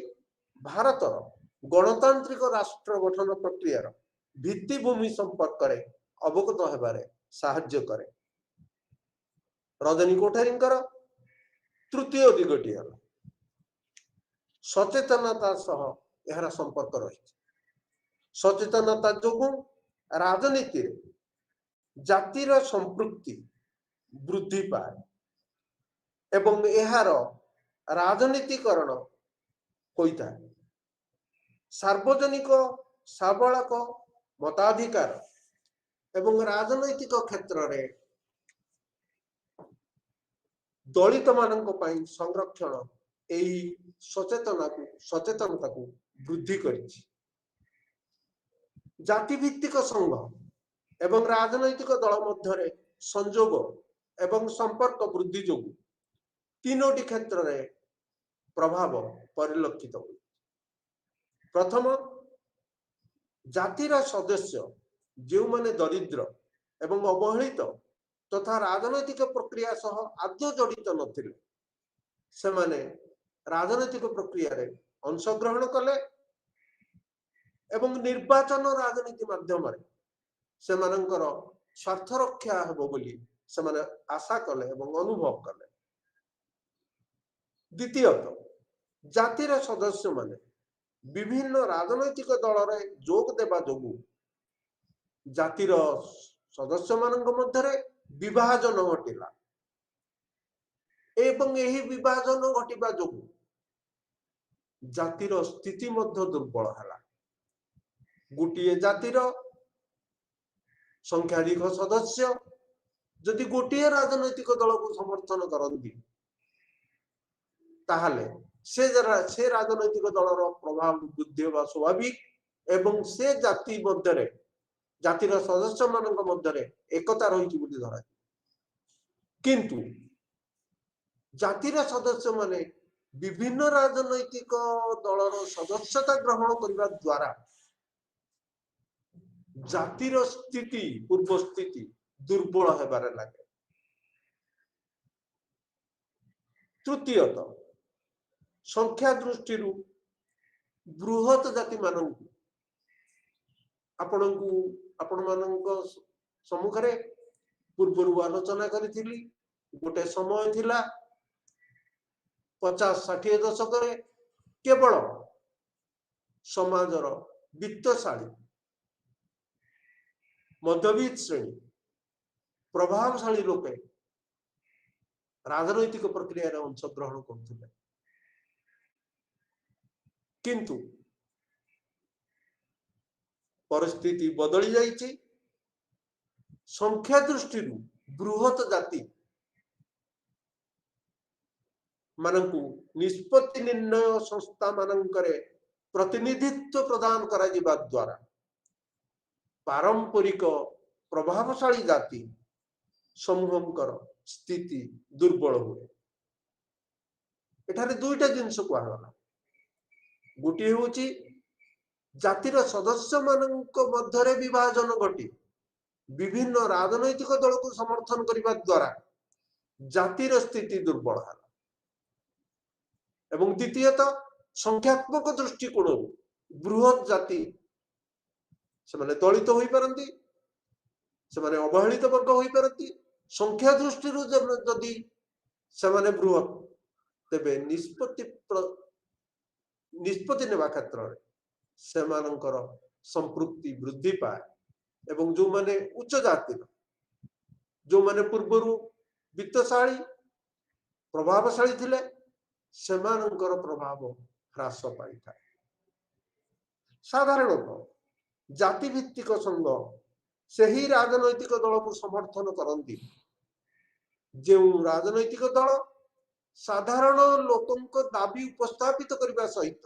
S1: भारतर गणतांत्रिक राष्ट्र गठन प्रक्रिया भित्तिभूमि संपर्क में अवगत होबारे साहाय्य करे रजनी कोठारींकर तृतीय दिगटी है सचेतनता सह यार संपर्क रही सचेतनता जो राजनीति रे जातिर संपृक्ति वृद्धि पाए एवं यार राजनीतिकरण होता है सार्वजनिक साबलक मताधिकार एवं राजनैतिक क्षेत्र रे दलित मानक पई संरक्षण यही सचेतनता को वृद्धि करिछि जाति भित्तिक संघ एवं राजनैतिक दल मध्य संजोग एवं संपर्क वृद्धि जो तीनोटी क्षेत्र रे प्रभाव परिलक्षित हो प्रथम जातिर सदस्य जो माने दरिद्र एवं अवहेलित तथा राजनैतिक प्रक्रिया सह आदौ जड़ित नथिले से माने राजनैतिक प्रक्रिया रे अंशग्रहण कले एवं निर्वाचन राजनीति माध्यम से मानकर स्वार्थ रक्षा हेबो बोली से माने आशा कले एवं अनुभव कले द्वितीयत जातिर सदस्य माने विभिन्न राजनैतिक दल रे जोग देबा जोगु जातिर सदस्य मानक मध्य विभाजन घटिला एवं यही विभाजन घटिबा जोगु जातिर स्थिति मध्य दुर्बल है गोटे जातिर संख्याधिक सदस्य जदि गोटे राजनैतिक दल को समर्थन करती ताहले से राजनैतिक दलर प्रभाव वृद्धि होगा स्वाभाविक एवं से जाति मध्य जातिर सदस्य मान मध्य एकता रही धरा किंतु जातिर सदस्य माने विभिन्न राजनैतिक दलर सदस्यता ग्रहण करने द्वारा जातिर स्थिति पूर्व स्थिति दुर्बल होबार लगे। तृतीयत संख्या दृष्टि बृहत जाति मानक आपण सम्मुख पूर्व आलोचना करी गोटे समय थिला 50-60 दशक केवल समाजर वित्तशाली मध्यवित्त श्रेणी प्रभावशाली लोके राजनैतिक प्रक्रिया अंशग्रहण करते किंतु परिस्थिति बदली जाइए। संख्या दृष्टि बृहत जाति मानकु निष्पत्ति निर्णय संस्था मानकरे प्रतिनिधित्व प्रदान करा जिबा द्वारा पारंपरिक प्रभावशाली जाति समूहंकर स्थिति दुर्बल हुए। एठारे दुईटा जिनस कहगला गोटे हूँ जातिर सदस्य मानक मध्य विभाजन घटी विभिन्न राजनैतिक दल को समर्थन करने द्वारा जातिर स्थिति दुर्बल है एवं द्वितीयत संख्यात्मक दृष्टिकोण बृहत जाति से माने दलित हो पारती से माने अवहेलित वर्ग हो पारती संख्या दृष्टि जदि से माने बृहत तेबे निष्पत्ति नेबा क्षेत्र में से मानकर संपृक्ति वृद्धि पाए एवं जो माने उच्च जातिर जो माने पूर्व वित्तशाली प्रभावशाली थिले से मानकर प्रभाव ह्रास पाई था। साधारणतः जाति भित्तिक संघ से ही राजनैतिक दल को समर्थन करती जो राजनैतिक दल साधारण लोकों दाबी उपस्थापित करने सहित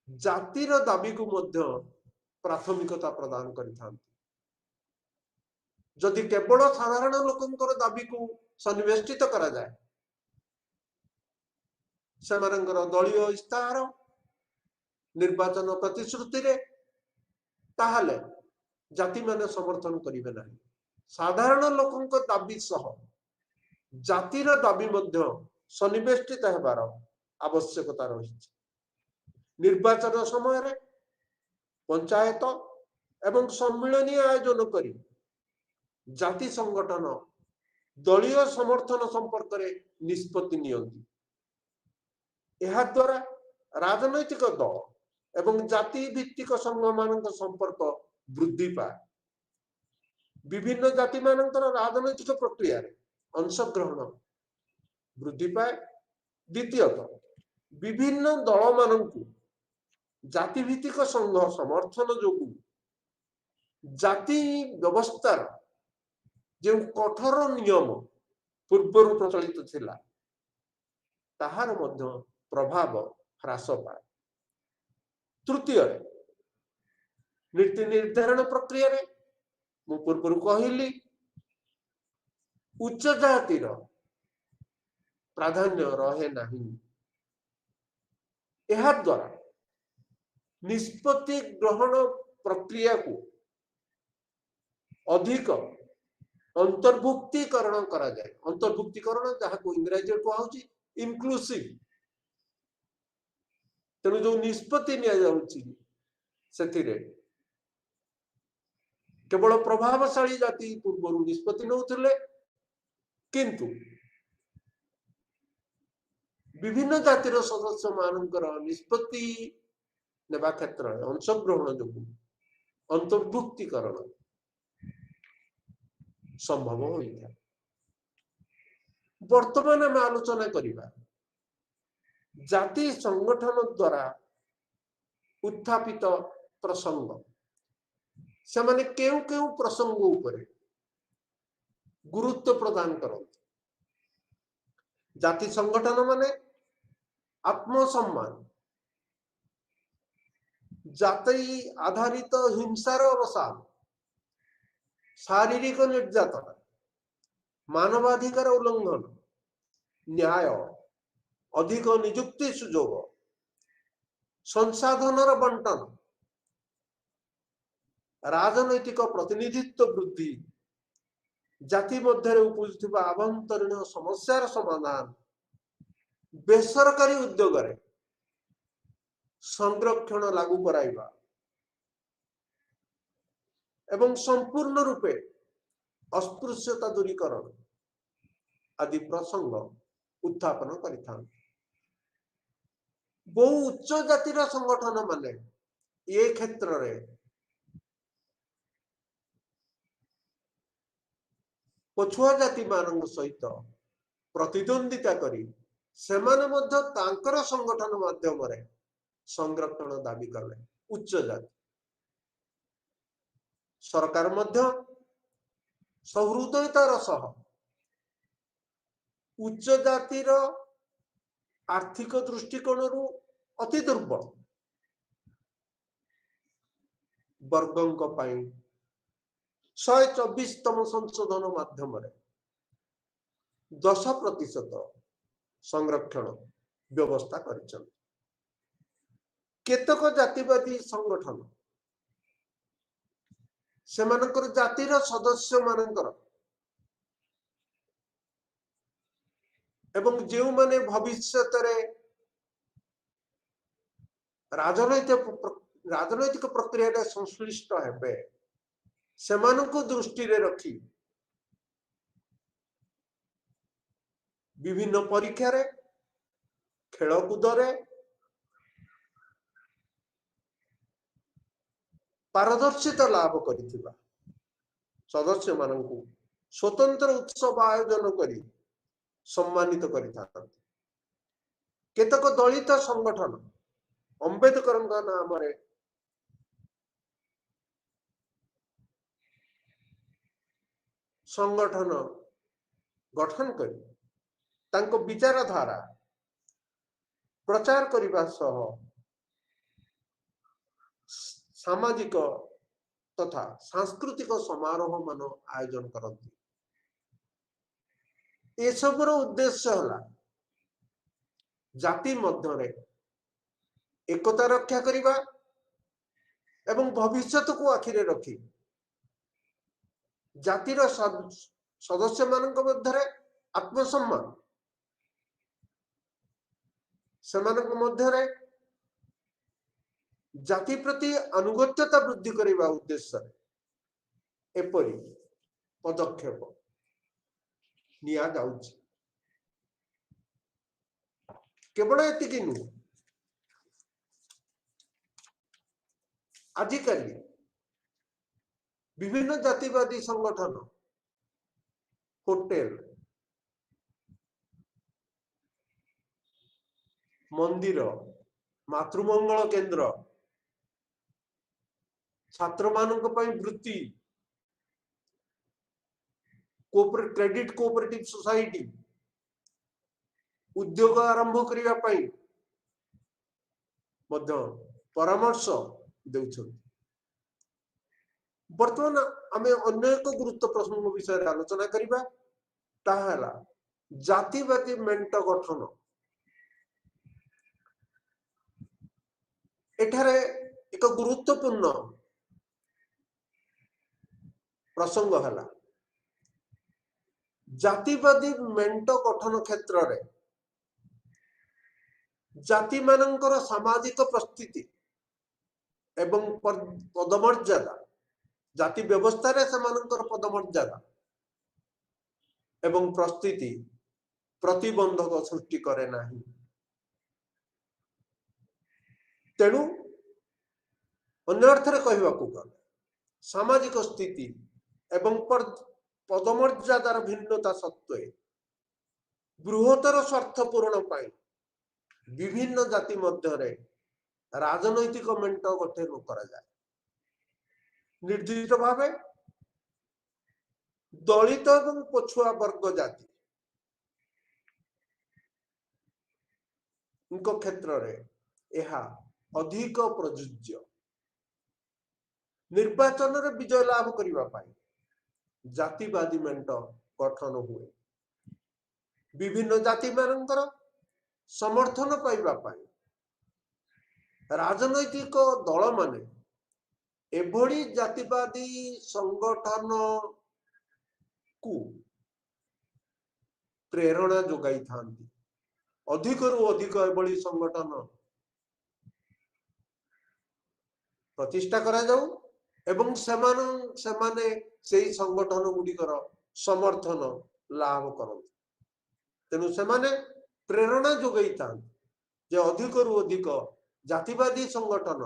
S1: जातिर दाबी को मध्य प्राथमिकता प्रदान करथांती। जदि केवल साधारण लोकों दाबी को सन्निवेष्टित करा जाए से दलीय इस्ताहार निर्वाचन प्रतिश्रुति रे ताहले जाति माने समर्थन करिवे नहीं। साधारण लोकों दाबी सह जातिर दाबी मध्य सन्निवेष्टित हेबार आवश्यकता रही। निर्वाचन समय रे पंचायत एवं सम्मिलनी आयोजन करी जाति संगठन दलीय समर्थन संपर्क रे निष्पत्ति नियंती। एहा द्वारा राजनैतिक दल एवं जाति भित्तिक संघ मान संपर्क वृद्धि पाए। विभिन्न जाति मानकर राजनैतिक प्रक्रिया अंशग्रहण वृद्धि पाए। द्वितीयत विभिन्न दल मानकु जाति भित्तिक संघ समर्थन जोगु जाति व्यवस्थार जो कठोर नियम पूर्व प्रचलित थिला ताहार मध्य प्रभाव ह्रास पाए। तृतीय नीति निर्धारण प्रक्रिया रे मु पूर्व कहली उच्च जातिर प्राधान्य रहे नहीं। एहा द्वारा निष्पत्ति ग्रहण प्रक्रिया को अधिक अंतर्भुक्तिकरण करा जाए। अंतर्भुक्तिकरण जहाँ को इंग्रजी कहूँ इनक्लूसिव। तेणु जो निष्पत्ति नि केवल प्रभावशाली जाति पूर्व निष्पत्ति नौथिले किंतु विभिन्न जातिर सदस्य मानकर निष्पत्ति नेबा क्षेत्र में अंशग्रहण जो अंतर्भुक्तिकरण संभव होता। वर्तमान आम आलोचना करिबा जाति संगठन द्वारा उत्थापित प्रसंग से माने केउ केउ प्रसंग उपरे गुरुत्व प्रदान करते। জাতি সংগঠন মানে আত্মসম্মান, জাতি আধারিত হিংসার অবসান, শারীরিক নির্যাতন, মানবাধিকার উল্লঙ্ঘন, ন্যায়, ଅଧିକ ନିଯୁକ୍ତି ସୁଯୋଗ, ସଂସାଧନର ବଣ୍ଟନ, ରାଜନୈତିକ ପ୍ରତିନିଧିତ୍ୱ ବୃଦ୍ଧି, ଜାତି ମଧ୍ୟରେ ଉପୁଜୁଥିବା ଆଭ୍ୟନ୍ତରୀଣ ସମସ୍ୟାର ସମାଧାନ, ବେସରକାରୀ ଉଦ୍ୟୋଗରେ ସଂରକ୍ଷଣ ଲାଗୁ କରାଇବା ଏବଂ ସମ୍ପୂର୍ଣ୍ଣ ରୂପେ ଅସ୍ପୃଶ୍ୟତା ଦୂରୀକରଣ ଆଦି ପ୍ରସଙ୍ଗ ଉତ୍ଥାପନ କରିଥାନ୍ତି। ବହୁ ଉଚ୍ଚ ଜାତିର ସଂଗଠନ ମାନେ ଏ କ୍ଷେତ୍ରରେ ପଛୁଆ ଜାତି ମାନଙ୍କ ସହିତ ପ୍ରତିଦ୍ୱନ୍ଦିତା କରି ସେମାନେ ମଧ୍ୟ ତାଙ୍କର ସଂଗଠନ ମାଧ୍ୟମରେ ସଂରକ୍ଷଣ ଦାବି କଲେ। ଉଚ୍ଚ ଜାତି ସରକାର ମଧ୍ୟ ସହୃଦୟତାର ସହ ଉଚ୍ଚ ଜାତିର ଆର୍ଥିକ ଦୃଷ୍ଟିକୋଣରୁ ଅତି ଦୁର୍ବଳ ବର୍ଗଙ୍କ ପାଇଁ 124ତମ ସଂଶୋଧନ ମାଧ୍ୟମରେ 10% ସଂରକ୍ଷଣ ବ୍ୟବସ୍ଥା କରିଛନ୍ତି। କେତେକ ଜାତିବାଦୀ ସଂଗଠନ ସେମାନଙ୍କର ଜାତିର ସଦସ୍ୟ ମାନଙ୍କର ଏବଂ ଯେଉଁମାନେ ଭବିଷ୍ୟତରେ ରାଜନୈତିକ ପ୍ରକ୍ରିୟାରେ ସଂଶ୍ଳିଷ୍ଟ ହେବେ ସେମାନଙ୍କୁ ଦୃଷ୍ଟିରେ ରଖି ବିଭିନ୍ନ ପରୀକ୍ଷାରେ, ଖେଳକୁଦରେ ପାରଦର୍ଶିତା ଲାଭ କରିଥିବା ସଦସ୍ୟ ମାନଙ୍କୁ ସ୍ୱତନ୍ତ୍ର ଉତ୍ସବ ଆୟୋଜନ କରି ସମ୍ମାନିତ କରିଥାନ୍ତି। କେତେକ ଦଳିତ ସଂଗଠନ ଅମ୍ବେଦକରଙ୍କ ନାମରେ ସଂଗଠନ ଗଠନ କରି ତାଙ୍କ ବିଚାରଧାରା ପ୍ରଚାର କରିବା ସହ ସାମାଜିକ ତଥା ସାଂସ୍କୃତିକ ସମାରୋହ ମାନ ଆୟୋଜନ କରନ୍ତି। ଏସବୁର ଉଦ୍ଦେଶ୍ୟ ହେଲା ଜାତି ମଧ୍ୟରେ ଏକତା ରକ୍ଷା କରିବା ଏବଂ ଭବିଷ୍ୟତକୁ ଆଖିରେ ରଖି ଜାତିର ସଦସ୍ୟ ମାନଙ୍କ ମଧ୍ୟରେ ଆତ୍ମସମ୍ମାନ, ସେମାନଙ୍କ ମଧ୍ୟରେ ଜାତି ପ୍ରତି ଆନୁଗତ୍ୟତା ବୃଦ୍ଧି କରିବା ଉଦ୍ଦେଶ୍ୟରେ ଏପରି ପଦକ୍ଷେପ ନିଆଯାଉଛି। କେବଳ ଏତିକି ନୁହେଁ, ଆଜିକାଲି ବିଭିନ୍ନ ଜାତିବାଦୀ ସଂଗଠନ ହୋଟେଲ, ମନ୍ଦିର, ମାତୃମଙ୍ଗଳ କେନ୍ଦ୍ର, ଛାତ୍ରମାନଙ୍କ ପାଇଁ ବୃତ୍ତି, କ୍ରେଡିଟ କୋଅପରେଟିଭ ସୋସାଇଟି, ଉଦ୍ୟୋଗ ଆରମ୍ଭ କରିବା ପାଇଁ ମଧ୍ୟ ପରାମର୍ଶ ଦେଉଛନ୍ତି। ବର୍ତ୍ତମାନ ଆମେ ଅନ୍ୟ ଏକ ଗୁରୁତ୍ୱ ପ୍ରସଙ୍ଗ ବିଷୟରେ ଆଲୋଚନା କରିବା, ତାହା ହେଲା ଜାତିବାଦୀ ମେଣ୍ଟ ଗଠନ। ଏଠାରେ ଏକ ଗୁରୁତ୍ୱପୂର୍ଣ୍ଣ ପ୍ରସଙ୍ଗ ହେଲା ଜାତିବାଦୀ ମେଣ୍ଟ ଗଠନ କ୍ଷେତ୍ରରେ ଜାତି ମାନଙ୍କର ସାମାଜିକ ପ୍ରସ୍ଥିତି ଏବଂ ପଦମର୍ଯ୍ୟାଦା, ଜାତି ବ୍ୟବସ୍ଥାରେ ସେମାନଙ୍କର ପଦମର୍ଯ୍ୟାଦା ଏବଂ ପ୍ରସ୍ଥିତି ପ୍ରତିବନ୍ଧକ ସୃଷ୍ଟି କରେ ନାହିଁ। ତେଣୁ ଅନ୍ୟ ଅର୍ଥରେ କହିବାକୁ ଗଲେ ସାମାଜିକ ସ୍ଥିତି ଏବଂ ପଦମର୍ଯ୍ୟାଦାର ଭିନ୍ନତା ସତ୍ତ୍ୱେ ବୃହତ୍ତର ସ୍ୱାର୍ଥ ପୂରଣ ପାଇଁ ବିଭିନ୍ନ ଜାତି ମଧ୍ୟରେ ରାଜନୈତିକ ମେଣ୍ଟ ଗଠନ କରାଯାଏ। ନିର୍ଦ୍ଦିଷ୍ଟ ଭାବେ ଦଳିତ ଏବଂ ପଛୁଆ ବର୍ଗ ଜାତି क्षेत्र रे एहा अधिक प्रযোज्य। निर्वाचन रे विजय लाभ करिबा पाई जातिवादी मेंट गठन हुए। विभिन्न जाति मानकर समर्थन पाइबा पाई राजनैतिक दल माने एभली जातिवादी संगठन को प्रेरणा जोगाई थांती। अधिक रु अधिक एभली संगठन प्रतिष्ठा करा जाऊ एवं सेमाने सेई संगठन गुड़िकर समर्थन लाभ करते। तेणु सेमाने प्रेरणा जोगाई थांती जे अधिक रु अधिक जातिवादी संगठन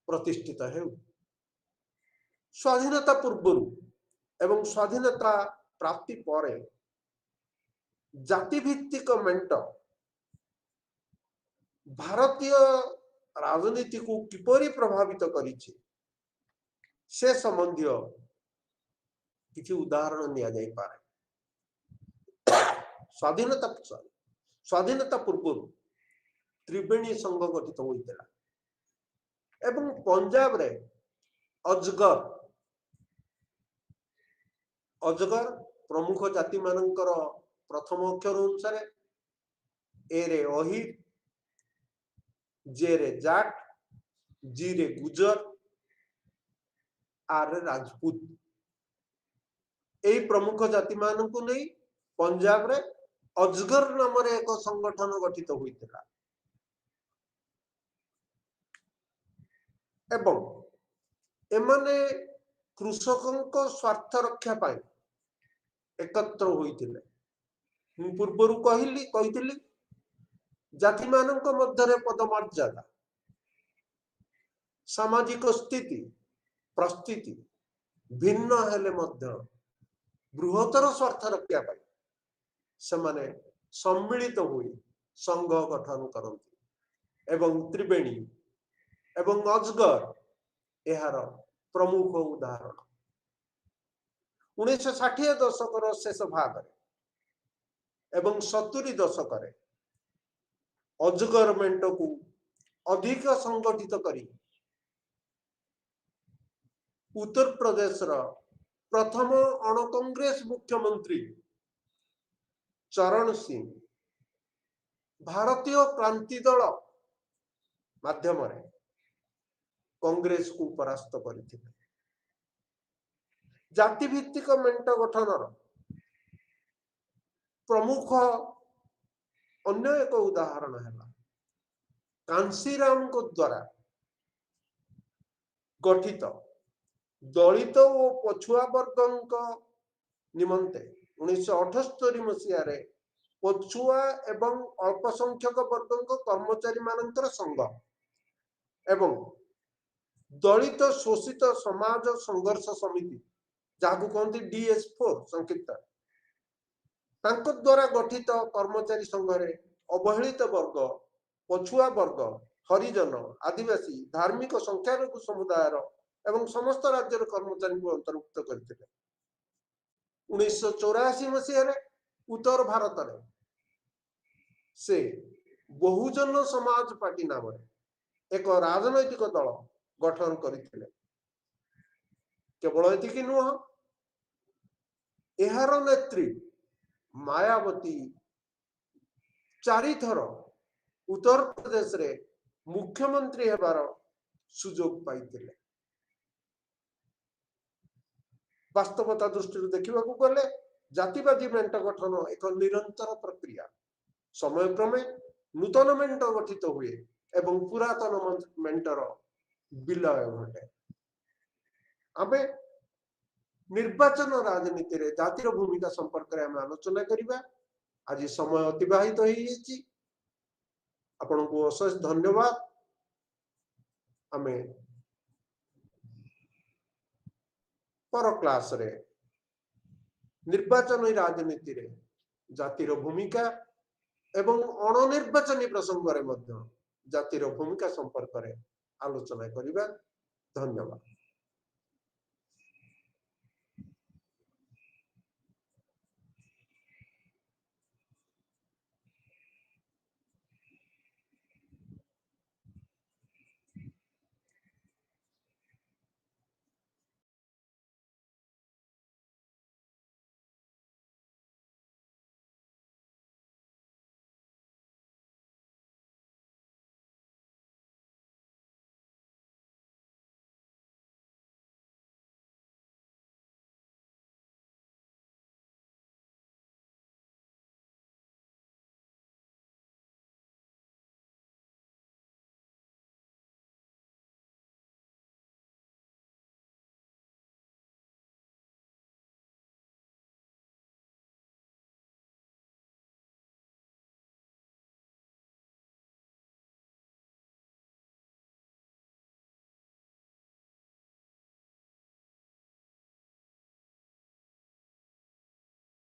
S1: प्रतिष्ठित है। स्वाधीनता पूर्व एवं स्वाधीनता प्राप्ति पर जातिभित्तिक मेंट भारतीय राजनीति को किपरि प्रभावित करिछि से संबंधी किसी उदाहरण निया जाई पारे। स्वाधीनता पूर्व त्रिवेणी संघ गठित होइतला एवं पंजाब रे अजगर प्रमुख जाति मानकर प्रथम अक्षर अनुसार ए रे अहिर, जे रे जाट, जी रे गुजर, आर रे राजपूत। एई प्रमुख जाति मानकु नहीं पंजाब रे अजगर नाम रे एक संगठन गठित होइतला एवं एमाने कृषकों स्वार्थ रक्षा पाई एकत्र होइतिले। पूर्वरु कहिली जाति मानक मध्यरे पदमर्यादा सामाजिक स्थिति परिस्थिति भिन्न हेले मध्य बृहत्तर स्वार्थ रक्षा पाई सेमाने सम्मिलित हुई संघ गठन करती एवं त्रिवेणी एवं अजगर एहार प्रमुख उदाहरण। 1960 दशकर शेष भाग एवं 70 दशक अजगर मेंट को अधिक संगठित करी उत्तर प्रदेश प्रथम अण कांग्रेस मुख्यमंत्री चरण सिंह भारतीय क्रांति दल माध्यम कांग्रेस को परास्त करथिले। जाति भित्तिक मेंट गठन प्रमुख अन्य एक उदाहरण है कांशीराम को द्वारा गठित दलित और पछुआ वर्ग निमंते 1978 मसीह पछुआ एवं अल्पसंख्यक वर्ग कर्मचारी मानकर संघ एवं दलित शोषित समाज संघर्ष समिति जाकु कहते DS4 संक्षिप्त तांको द्वारा गठित कर्मचारी संघ रे अवहेलित वर्ग पछुआ वर्ग हरिजन आदिवासी धार्मिक संख्यालघु समुदाय एवं समस्त राज्य कर्मचारी को अंतर्भुक्त करते। 1984 मसीह उत्तर भारत रे से बहुजन समाज पार्टी नाम एक राजनैतिक दल गठन करथिले। केवल एतिकी नुह एहार नेत्री मायावती 4 थर उत्तर प्रदेश रे मुख्यमंत्री हेबार सुजोग पाइथिले। वास्तवता दृष्टि देखा गले जातिवादी मेंट गठन एक निरंतर प्रक्रिया समय क्रमे नूतन मेंट गठित हुए एवं पुरातन मेंटर विलय घटे। आमे निर्वाचन राजनीति रे जातिर भूमिका संपर्क रे आलोचना करिबा। आज समय अतिबाहित होई आपण को अशेष धन्यवाद। आमे पर क्लास रे निर्वाचन राजनीति रे जातिर भूमिका एवं अणनिर्वाचनी प्रसंग रे मध्य जातिर भूमिका संपर्क रे आलोचना करिबा। धन्यवाद।